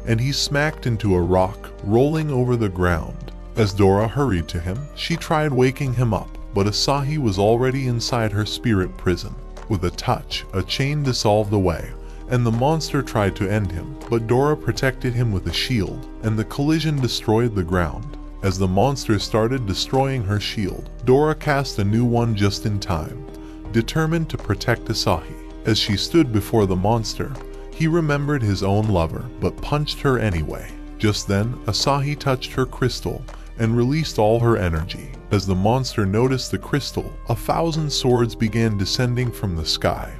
Speaker 1: and he smacked into a rock, rolling over the ground. As Dora hurried to him, she tried waking him up, but Asahi was already inside her spirit prison. With a touch, a chain dissolved away, and the monster tried to end him, but Dora protected him with a shield, and the collision destroyed the ground. As the monster started destroying her shield, Dora cast a new one just in time, determined to protect Asahi. As she stood before the monster, he remembered his own lover, but punched her anyway. Just then, Asahi touched her crystal and released all her energy. As the monster noticed the crystal, 1,000 swords began descending from the sky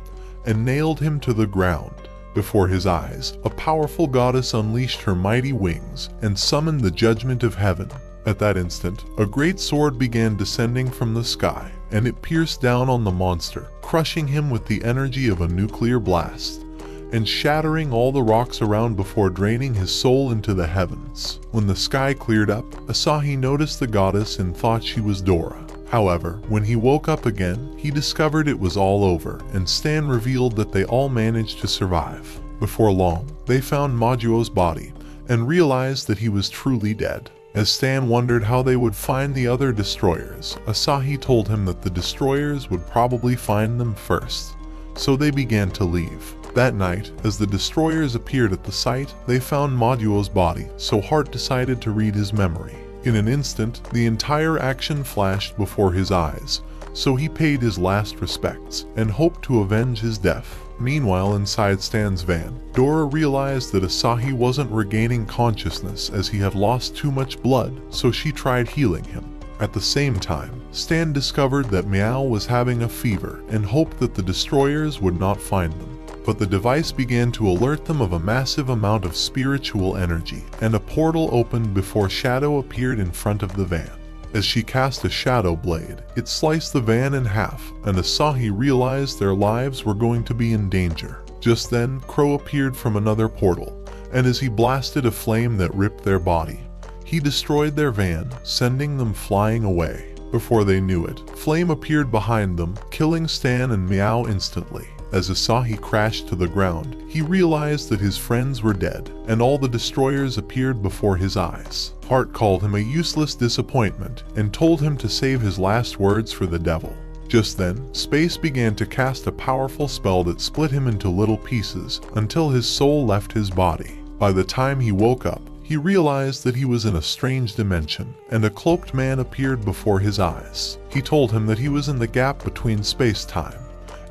Speaker 1: and nailed him to the ground. Before his eyes, a powerful goddess unleashed her mighty wings and summoned the judgment of heaven. At that instant, a great sword began descending from the sky, and it pierced down on the monster, crushing him with the energy of a nuclear blast, and shattering all the rocks around before draining his soul into the heavens. When the sky cleared up, Asahi noticed the goddess and thought she was Dora. However, when he woke up again, he discovered it was all over, and Stan revealed that they all managed to survive. Before long, they found Majuo's body, and realized that he was truly dead. As Stan wondered how they would find the other destroyers, Asahi told him that the destroyers would probably find them first, so they began to leave. That night, as the destroyers appeared at the site, they found Majuo's body, so Hart decided to read his memory. In an instant, the entire action flashed before his eyes, so he paid his last respects and hoped to avenge his death. Meanwhile, inside Stan's van, Dora realized that Asahi wasn't regaining consciousness as he had lost too much blood, so she tried healing him. At the same time, Stan discovered that Meow was having a fever and hoped that the destroyers would not find them. But the device began to alert them of a massive amount of spiritual energy, and a portal opened before Shadow appeared in front of the van. As she cast a shadow blade, it sliced the van in half, and Asahi realized their lives were going to be in danger. Just then, Crow appeared from another portal, and as he blasted a flame that ripped their body, he destroyed their van, sending them flying away. Before they knew it, Flame appeared behind them, killing Stan and Meow instantly. As Asahi crashed to the ground, he realized that his friends were dead, and all the destroyers appeared before his eyes. Hart called him a useless disappointment and told him to save his last words for the devil. Just then, Space began to cast a powerful spell that split him into little pieces until his soul left his body. By the time he woke up, he realized that he was in a strange dimension, and a cloaked man appeared before his eyes. He told him that he was in the gap between space-time,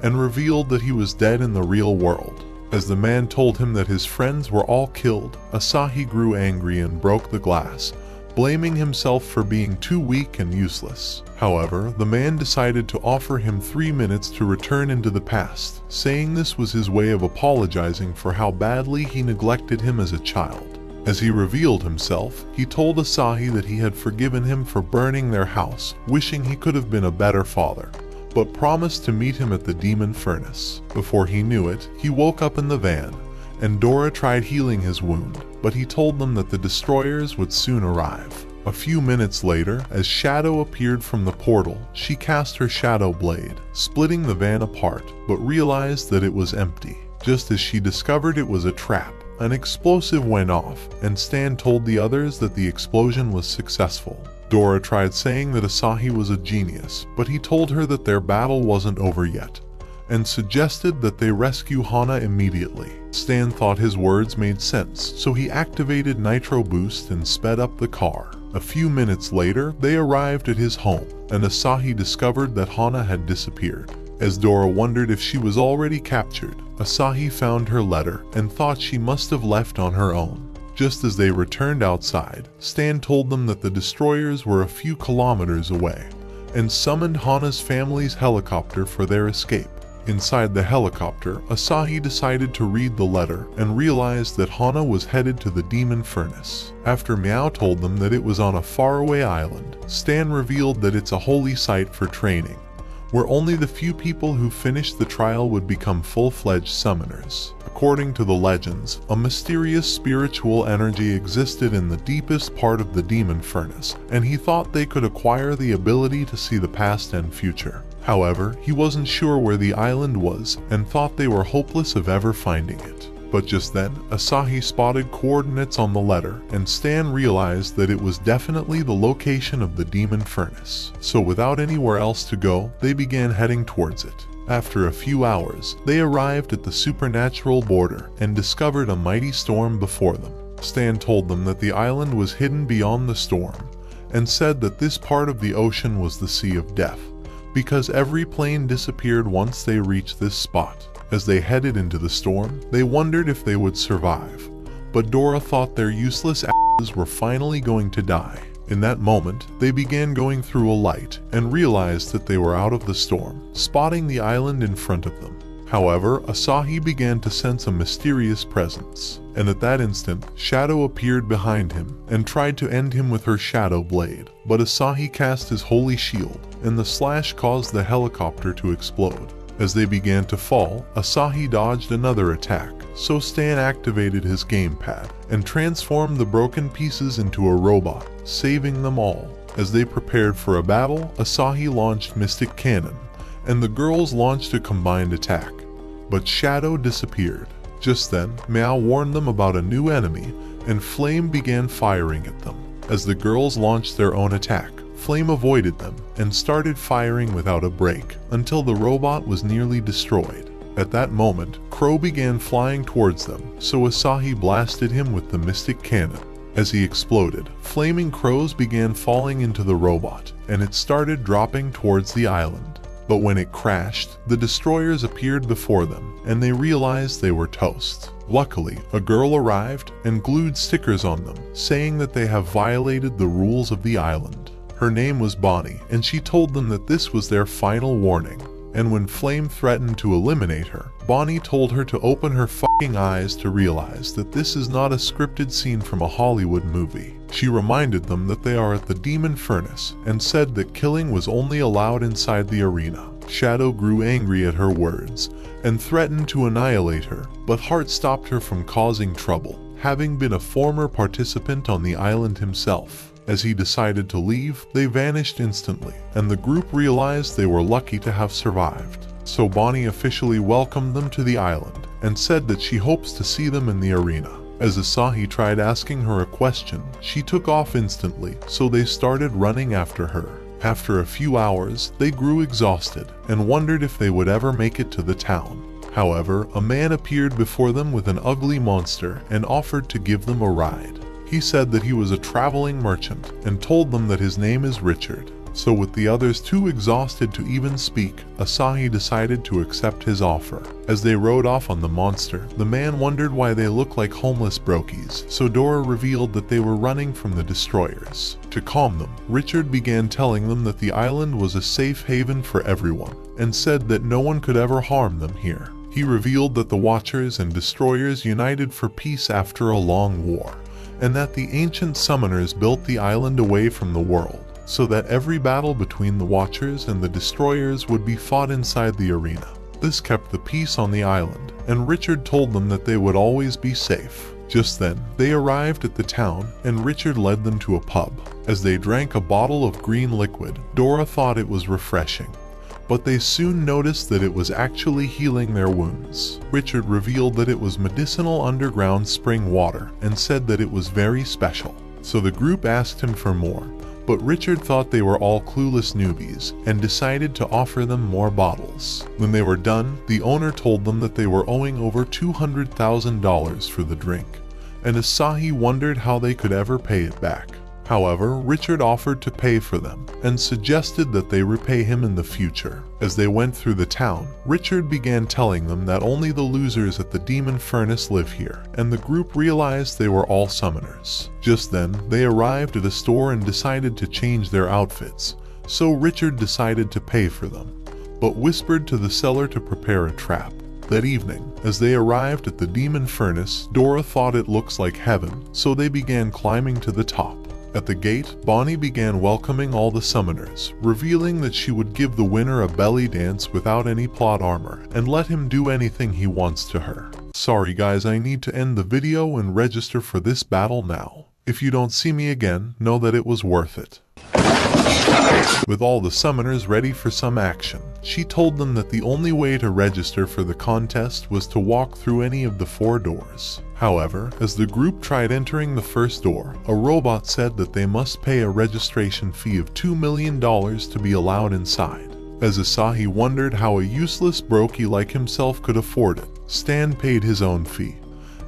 Speaker 1: and revealed that he was dead in the real world. As the man told him that his friends were all killed, Asahi grew angry and broke the glass, blaming himself for being too weak and useless. However, the man decided to offer him 3 minutes to return into the past, saying this was his way of apologizing for how badly he neglected him as a child. As he revealed himself, he told Asahi that he had forgiven him for burning their house, wishing he could have been a better father, but promised to meet him at the demon furnace. Before he knew it, he woke up in the van, and Dora tried healing his wound, but he told them that the destroyers would soon arrive. A few minutes later, as Shadow appeared from the portal, she cast her Shadow Blade, splitting the van apart, but realized that it was empty. Just as she discovered it was a trap, an explosive went off, and Stan told the others that the explosion was successful. Dora tried saying that Asahi was a genius, but he told her that their battle wasn't over yet, and suggested that they rescue Hana immediately. Stan thought his words made sense, so he activated Nitro Boost and sped up the car. A few minutes later, they arrived at his home, and Asahi discovered that Hana had disappeared. As Dora wondered if she was already captured, Asahi found her letter and thought she must have left on her own. Just as they returned outside, Stan told them that the destroyers were a few kilometers away, and summoned Hana's family's helicopter for their escape. Inside the helicopter, Asahi decided to read the letter and realized that Hana was headed to the demon furnace. After Meow told them that it was on a faraway island, Stan revealed that it's a holy site for training, where only the few people who finished the trial would become full-fledged summoners. According to the legends, a mysterious spiritual energy existed in the deepest part of the demon furnace, and he thought they could acquire the ability to see the past and future. However, he wasn't sure where the island was and thought they were hopeless of ever finding it. But just then, Asahi spotted coordinates on the letter, and Stan realized that it was definitely the location of the demon furnace. So without anywhere else to go, they began heading towards it. After a few hours, they arrived at the supernatural border and discovered a mighty storm before them. Stan told them that the island was hidden beyond the storm, and said that this part of the ocean was the Sea of Death, because every plane disappeared once they reached this spot. As they headed into the storm, they wondered if they would survive, but Dora thought their useless asses were finally going to die. In that moment, they began going through a light and realized that they were out of the storm, spotting the island in front of them. However, Asahi began to sense a mysterious presence, and at that instant, Shadow appeared behind him and tried to end him with her Shadow Blade, but Asahi cast his holy shield, and the slash caused the helicopter to explode. As they began to fall, Asahi dodged another attack, so Stan activated his gamepad and transformed the broken pieces into a robot, saving them all. As they prepared for a battle, Asahi launched Mystic Cannon, and the girls launched a combined attack, but Shadow disappeared. Just then, Meow warned them about a new enemy, and Flame began firing at them. As the girls launched their own attack, Flame avoided them and started firing without a break until the robot was nearly destroyed. At that moment, Crow began flying towards them, so Asahi blasted him with the Mystic Cannon. As he exploded, flaming crows began falling into the robot, and it started dropping towards the island. But when it crashed, the destroyers appeared before them, and they realized they were toast. Luckily, a girl arrived and glued stickers on them, saying that they have violated the rules of the island. Her name was Bonnie, and she told them that this was their final warning. And when Flame threatened to eliminate her, Bonnie told her to open her fucking eyes to realize that this is not a scripted scene from a Hollywood movie. She reminded them that they are at the demon furnace and said that killing was only allowed inside the arena. Shadow grew angry at her words and threatened to annihilate her, but Heart stopped her from causing trouble, having been a former participant on the island himself. As he decided to leave, they vanished instantly, and the group realized they were lucky to have survived. So Bonnie officially welcomed them to the island and said that she hopes to see them in the arena. As Asahi tried asking her a question, she took off instantly, so they started running after her. After a few hours, they grew exhausted and wondered if they would ever make it to the town. However, a man appeared before them with an ugly monster and offered to give them a ride. He said that he was a traveling merchant and told them that his name is Richard. So with the others too exhausted to even speak, Asahi decided to accept his offer. As they rode off on the monster, the man wondered why they looked like homeless brokies, so Dora revealed that they were running from the destroyers. To calm them, Richard began telling them that the island was a safe haven for everyone, and said that no one could ever harm them here. He revealed that the Watchers and Destroyers united for peace after a long war, and that the ancient summoners built the island away from the world, so that every battle between the Watchers and the Destroyers would be fought inside the arena. This kept the peace on the island, and Richard told them that they would always be safe. Just then, they arrived at the town, and Richard led them to a pub. As they drank a bottle of green liquid, Dora thought it was refreshing, but they soon noticed that it was actually healing their wounds. Richard revealed that it was medicinal underground spring water and said that it was very special. So the group asked him for more, but Richard thought they were all clueless newbies and decided to offer them more bottles. When they were done, the owner told them that they were owing over $200,000 for the drink, and Asahi wondered how they could ever pay it back. However, Richard offered to pay for them and suggested that they repay him in the future. As they went through the town, Richard began telling them that only the losers at the Demon Furnace live here, and the group realized they were all summoners. Just then, they arrived at a store and decided to change their outfits, so Richard decided to pay for them, but whispered to the seller to prepare a trap. That evening, as they arrived at the Demon Furnace, Dora thought it looks like heaven, so they began climbing to the top. At the gate, Bonnie began welcoming all the summoners, revealing that she would give the winner a belly dance without any plot armor and let him do anything he wants to her. Sorry guys, I need to end the video and register for this battle now. If you don't see me again, know that it was worth it. With all the summoners ready for some action, she told them that the only way to register for the contest was to walk through any of the 4 doors. However, as the group tried entering the first door, a robot said that they must pay a registration fee of $2 million to be allowed inside. As Asahi wondered how a useless brokey like himself could afford it, Stan paid his own fee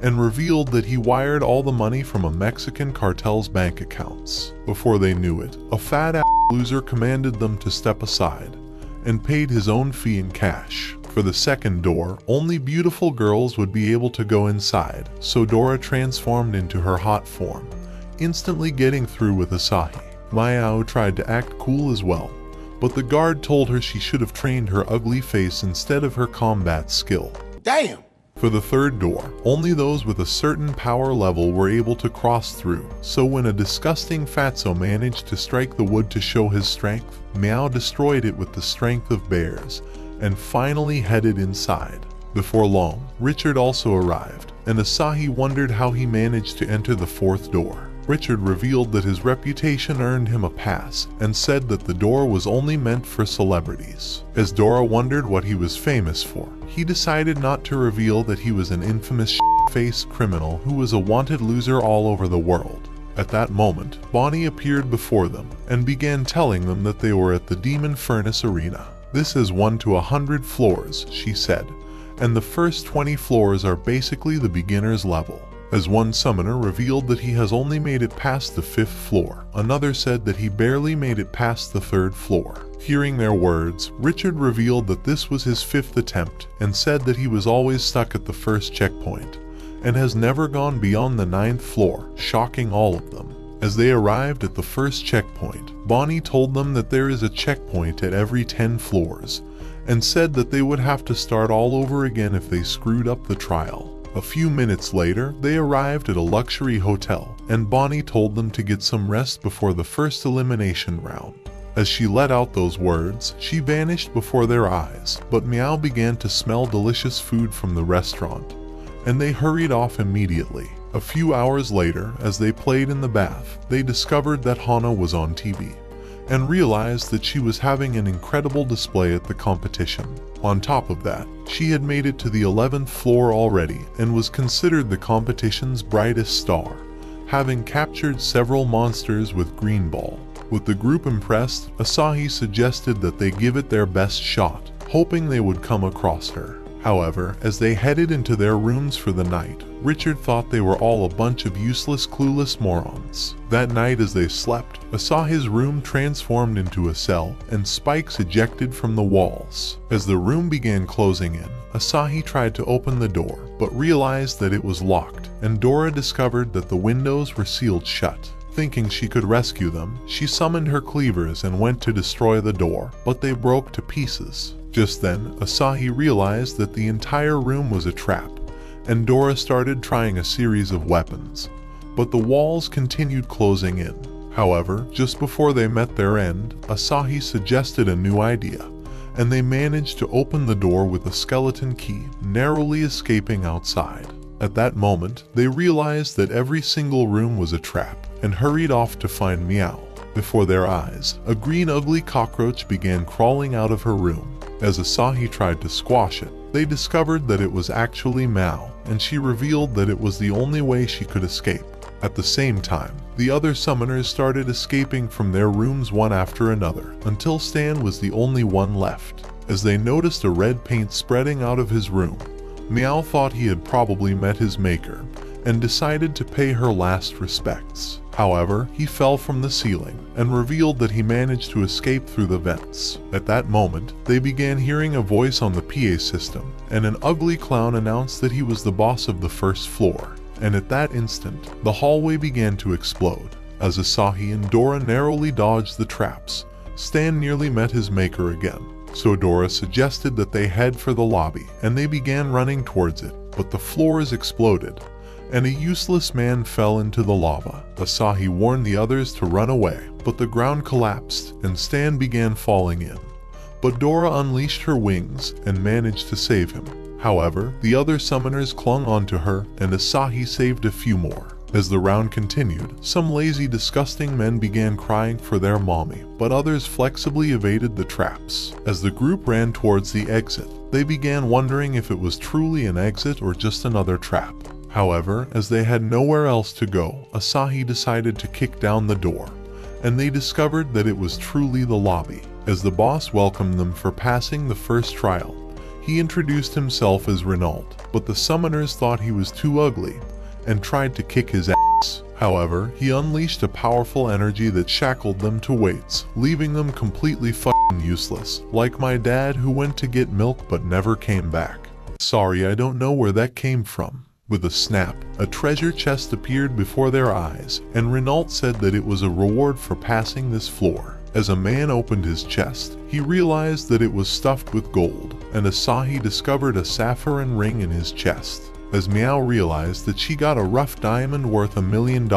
Speaker 1: and revealed that he wired all the money from a Mexican cartel's bank accounts. Before they knew it, a fat-ass loser commanded them to step aside and paid his own fee in cash. For the second door, only beautiful girls would be able to go inside, so Dora transformed into her hot form, instantly getting through with Asahi. Mayao tried to act cool as well, but the guard told her she should have trained her ugly face instead of her combat skill.
Speaker 3: Damn!
Speaker 1: For the third door, only those with a certain power level were able to cross through, so when a disgusting fatso managed to strike the wood to show his strength, Meow destroyed it with the strength of bears, and finally headed inside. Before long, Richard also arrived, and Asahi wondered how he managed to enter the 4th door. Richard revealed that his reputation earned him a pass, and said that the door was only meant for celebrities. As Dora wondered what he was famous for, he decided not to reveal that he was an infamous shit-faced criminal who was a wanted loser all over the world. At that moment, Bonnie appeared before them, and began telling them that they were at the Demon Furnace Arena. This has 1 to 100 floors, she said, and the first 20 floors are basically the beginner's level. As one summoner revealed that he has only made it past the 5th floor, another said that he barely made it past the 3rd floor. Hearing their words, Richard revealed that this was his 5th attempt and said that he was always stuck at the first checkpoint and has never gone beyond the 9th floor, shocking all of them. As they arrived at the first checkpoint, Bonnie told them that there is a checkpoint at every 10 floors and said that they would have to start all over again if they screwed up the trial. A few minutes later, they arrived at a luxury hotel, and Bonnie told them to get some rest before the first elimination round. As she let out those words, she vanished before their eyes, but Meow began to smell delicious food from the restaurant, and they hurried off immediately. A few hours later, as they played in the bath, they discovered that Hana was on TV, and realized that she was having an incredible display at the competition. On top of that, she had made it to the 11th floor already and was considered the competition's brightest star, having captured several monsters with Green Ball. With the group impressed, Asahi suggested that they give it their best shot, hoping they would come across her. However, as they headed into their rooms for the night, Richard thought they were all a bunch of useless, clueless morons. That night as they slept, Asahi's room transformed into a cell, and spikes ejected from the walls. As the room began closing in, Asahi tried to open the door, but realized that it was locked, and Dora discovered that the windows were sealed shut. Thinking she could rescue them, she summoned her cleavers and went to destroy the door, but they broke to pieces. Just then, Asahi realized that the entire room was a trap, and Dora started trying a series of weapons, but the walls continued closing in. However, just before they met their end, Asahi suggested a new idea, and they managed to open the door with a skeleton key, narrowly escaping outside. At that moment, they realized that every single room was a trap, and hurried off to find Meow. Before their eyes, a green ugly cockroach began crawling out of her room. As Asahi tried to squash it, they discovered that it was actually Mao, and she revealed that it was the only way she could escape. At the same time, the other summoners started escaping from their rooms one after another, until Stan was the only one left. As they noticed a red paint spreading out of his room, Meow thought he had probably met his maker, and decided to pay her last respects. However, he fell from the ceiling, and revealed that he managed to escape through the vents. At that moment, they began hearing a voice on the PA system, and an ugly clown announced that he was the boss of the first floor. And at that instant, the hallway began to explode. As Asahi and Dora narrowly dodged the traps, Stan nearly met his maker again. So Dora suggested that they head for the lobby, and they began running towards it, but the floors exploded, and a useless man fell into the lava. Asahi warned the others to run away, but the ground collapsed, and Stan began falling in. But Dora unleashed her wings, and managed to save him. However, the other summoners clung onto her, and Asahi saved a few more. As the round continued, some lazy, disgusting men began crying for their mommy, but others flexibly evaded the traps. As the group ran towards the exit, they began wondering if it was truly an exit or just another trap. However, as they had nowhere else to go, Asahi decided to kick down the door, and they discovered that it was truly the lobby. As the boss welcomed them for passing the first trial, he introduced himself as Renault, but the summoners thought he was too ugly and tried to kick his ass. However, he unleashed a powerful energy that shackled them to weights, leaving them completely fucking useless, like my dad who went to get milk but never came back. Sorry, I don't know where that came from. With a snap, a treasure chest appeared before their eyes, and Renault said that it was a reward for passing this floor. As a man opened his chest, he realized that it was stuffed with gold, and Asahi discovered a sapphire ring in his chest. As Meow realized that she got a rough diamond worth $1 million,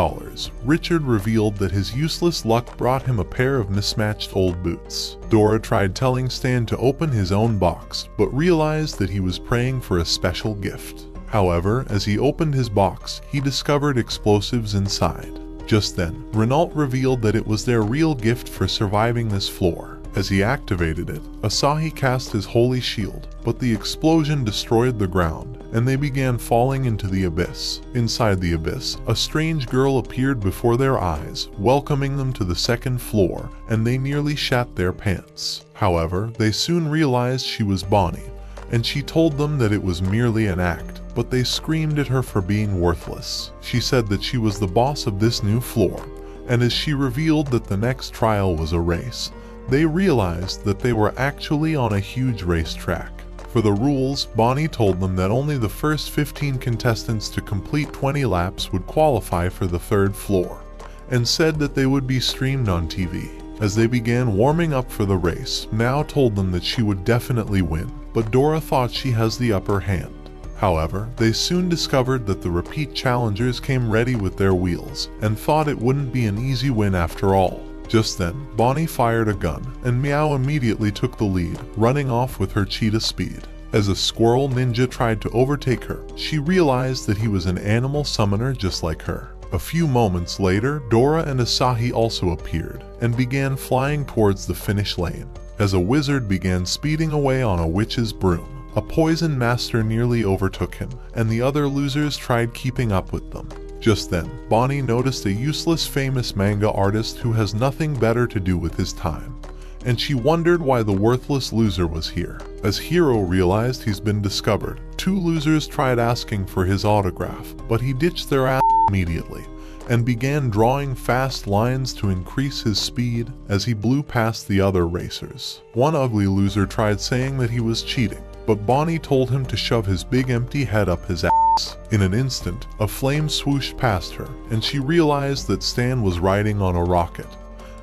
Speaker 1: Richard revealed that his useless luck brought him a pair of mismatched old boots. Dora tried telling Stan to open his own box, but realized that he was praying for a special gift. However, as he opened his box, he discovered explosives inside. Just then, Renault revealed that it was their real gift for surviving this floor. As he activated it, Asahi cast his holy shield, but the explosion destroyed the ground, and they began falling into the abyss. Inside the abyss, a strange girl appeared before their eyes, welcoming them to the second floor, and they nearly shat their pants. However, they soon realized she was Bonnie, and she told them that it was merely an act, but they screamed at her for being worthless. She said that she was the boss of this new floor, and as she revealed that the next trial was a race, they realized that they were actually on a huge racetrack. For the rules, Bonnie told them that only the first 15 contestants to complete 20 laps would qualify for the third floor, and said that they would be streamed on TV. As they began warming up for the race, Mao told them that she would definitely win, but Dora thought she has the upper hand. However, they soon discovered that the repeat challengers came ready with their wheels, and thought it wouldn't be an easy win after all. Just then, Bonnie fired a gun, and Meow immediately took the lead, running off with her cheetah speed. As a squirrel ninja tried to overtake her, she realized that he was an animal summoner just like her. A few moments later, Dora and Asahi also appeared, and began flying towards the finish lane. As a wizard began speeding away on a witch's broom, a poison master nearly overtook him, and the other losers tried keeping up with them. Just then, Bonnie noticed a useless famous manga artist who has nothing better to do with his time, and she wondered why the worthless loser was here. As Hiro realized he's been discovered, two losers tried asking for his autograph, but he ditched their ass immediately, and began drawing fast lines to increase his speed as he blew past the other racers. One ugly loser tried saying that he was cheating, but Bonnie told him to shove his big empty head up his ass. In an instant, a flame swooshed past her, and she realized that Stan was riding on a rocket,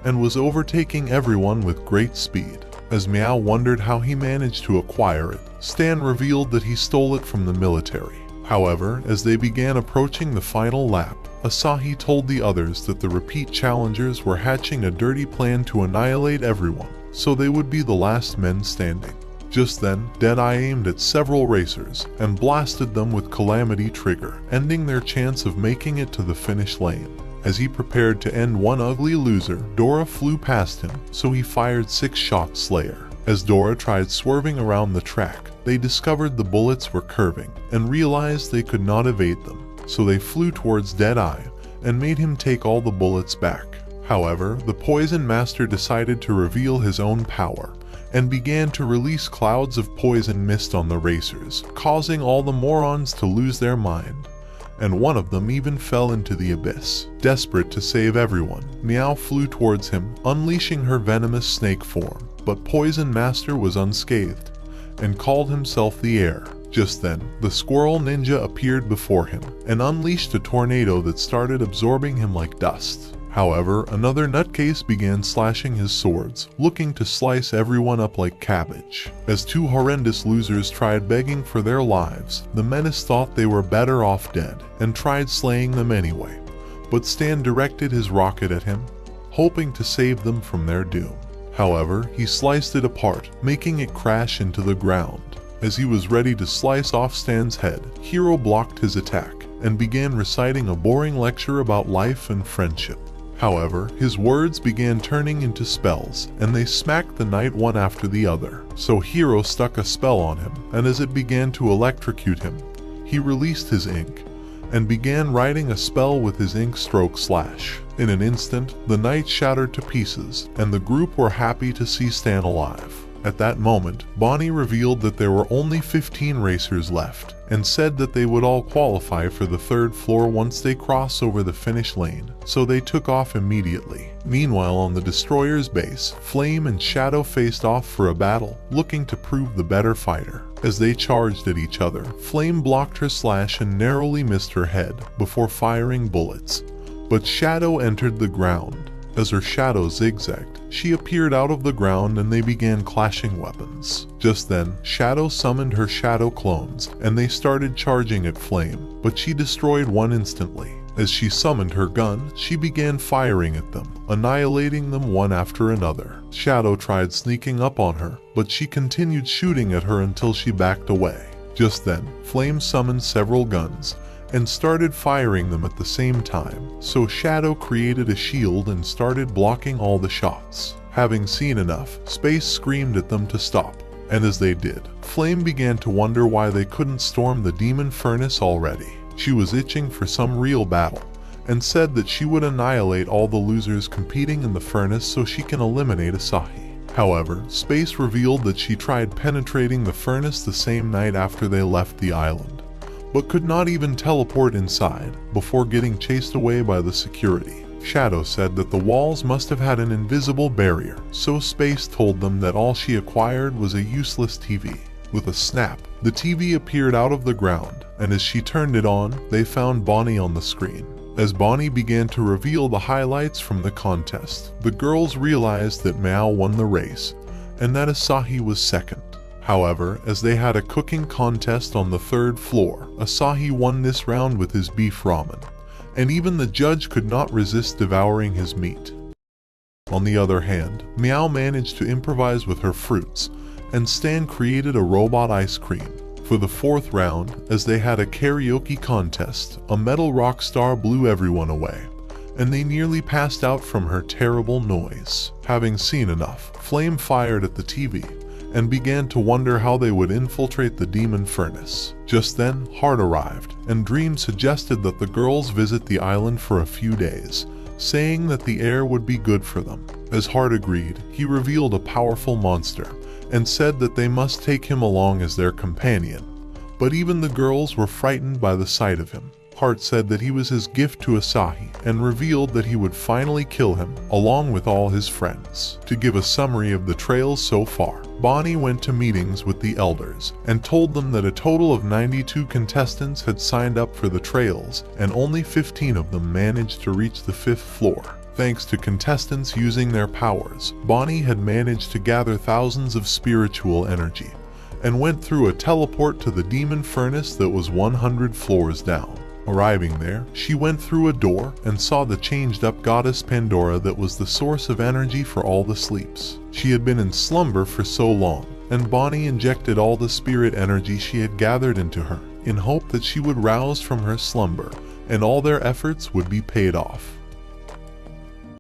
Speaker 1: and was overtaking everyone with great speed. As Meow wondered how he managed to acquire it, Stan revealed that he stole it from the military. However, as they began approaching the final lap, Asahi told the others that the repeat challengers were hatching a dirty plan to annihilate everyone, so they would be the last men standing. Just then, Deadeye aimed at several racers and blasted them with Calamity Trigger, ending their chance of making it to the finish lane. As he prepared to end one ugly loser, Dora flew past him, so he fired 6-shot Slayer. As Dora tried swerving around the track, they discovered the bullets were curving and realized they could not evade them, so they flew towards Deadeye and made him take all the bullets back. However, the Poison Master decided to reveal his own power and began to release clouds of poison mist on the racers, causing all the morons to lose their mind, and one of them even fell into the abyss. Desperate to save everyone, Meow flew towards him, unleashing her venomous snake form, but Poison Master was unscathed and called himself the Air. Just then, the Squirrel Ninja appeared before him and unleashed a tornado that started absorbing him like dust. However, another nutcase began slashing his swords, looking to slice everyone up like cabbage. As 2 horrendous losers tried begging for their lives, the menace thought they were better off dead and tried slaying them anyway. But Stan directed his rocket at him, hoping to save them from their doom. However, he sliced it apart, making it crash into the ground. As he was ready to slice off Stan's head, Hero blocked his attack and began reciting a boring lecture about life and friendship. However, his words began turning into spells, and they smacked the knight one after the other. So Hero stuck a spell on him, and as it began to electrocute him, he released his ink and began writing a spell with his ink stroke slash. In an instant, the knight shattered to pieces, and the group were happy to see Stan alive. At that moment, Bonnie revealed that there were only 15 racers left, and said that they would all qualify for the 3rd floor once they cross over the finish lane, so they took off immediately. Meanwhile, on the Destroyer's base, Flame and Shadow faced off for a battle, looking to prove the better fighter. As they charged at each other, Flame blocked her slash and narrowly missed her head before firing bullets, but Shadow entered the ground. As her shadow zigzagged, she appeared out of the ground and they began clashing weapons. Just then, Shadow summoned her shadow clones and they started charging at Flame, but she destroyed one instantly. As she summoned her gun, she began firing at them, annihilating them one after another. Shadow tried sneaking up on her, but she continued shooting at her until she backed away. Just then, Flame summoned several guns and started firing them at the same time, so Shadow created a shield and started blocking all the shots. Having seen enough, Space screamed at them to stop, and as they did, Flame began to wonder why they couldn't storm the demon furnace already. She was itching for some real battle, and said that she would annihilate all the losers competing in the furnace so she can eliminate Asahi. However, Space revealed that she tried penetrating the furnace the same night after they left the island, but could not even teleport inside before getting chased away by the security. Shadow said that the walls must have had an invisible barrier, so Space told them that all she acquired was a useless TV. With a snap, the TV appeared out of the ground, and as she turned it on, they found Bonnie on the screen. As Bonnie began to reveal the highlights from the contest, the girls realized that Mao won the race, and that Asahi was second. However, as they had a cooking contest on the 3rd floor, Asahi won this round with his beef ramen, and even the judge could not resist devouring his meat. On the other hand, Meow managed to improvise with her fruits, and Stan created a robot ice cream. For the 4th round, as they had a karaoke contest, a metal rock star blew everyone away, and they nearly passed out from her terrible noise. Having seen enough, Flame fired at the TV, and began to wonder how they would infiltrate the demon furnace. Just then, Heart arrived, and Dream suggested that the girls visit the island for a few days, saying that the air would be good for them. As Heart agreed, he revealed a powerful monster, and said that they must take him along as their companion. But even the girls were frightened by the sight of him. Heart said that he was his gift to Asahi, and revealed that he would finally kill him, along with all his friends. To give a summary of the trails so far, Bonnie went to meetings with the elders, and told them that a total of 92 contestants had signed up for the trails, and only 15 of them managed to reach the 5th floor. Thanks to contestants using their powers, Bonnie had managed to gather thousands of spiritual energy, and went through a teleport to the demon furnace that was 100 floors down. Arriving there, she went through a door and saw the changed-up goddess Pandora that was the source of energy for all the sleeps. She had been in slumber for so long, and Bonnie injected all the spirit energy she had gathered into her, in hope that she would rouse from her slumber, and all their efforts would be paid off.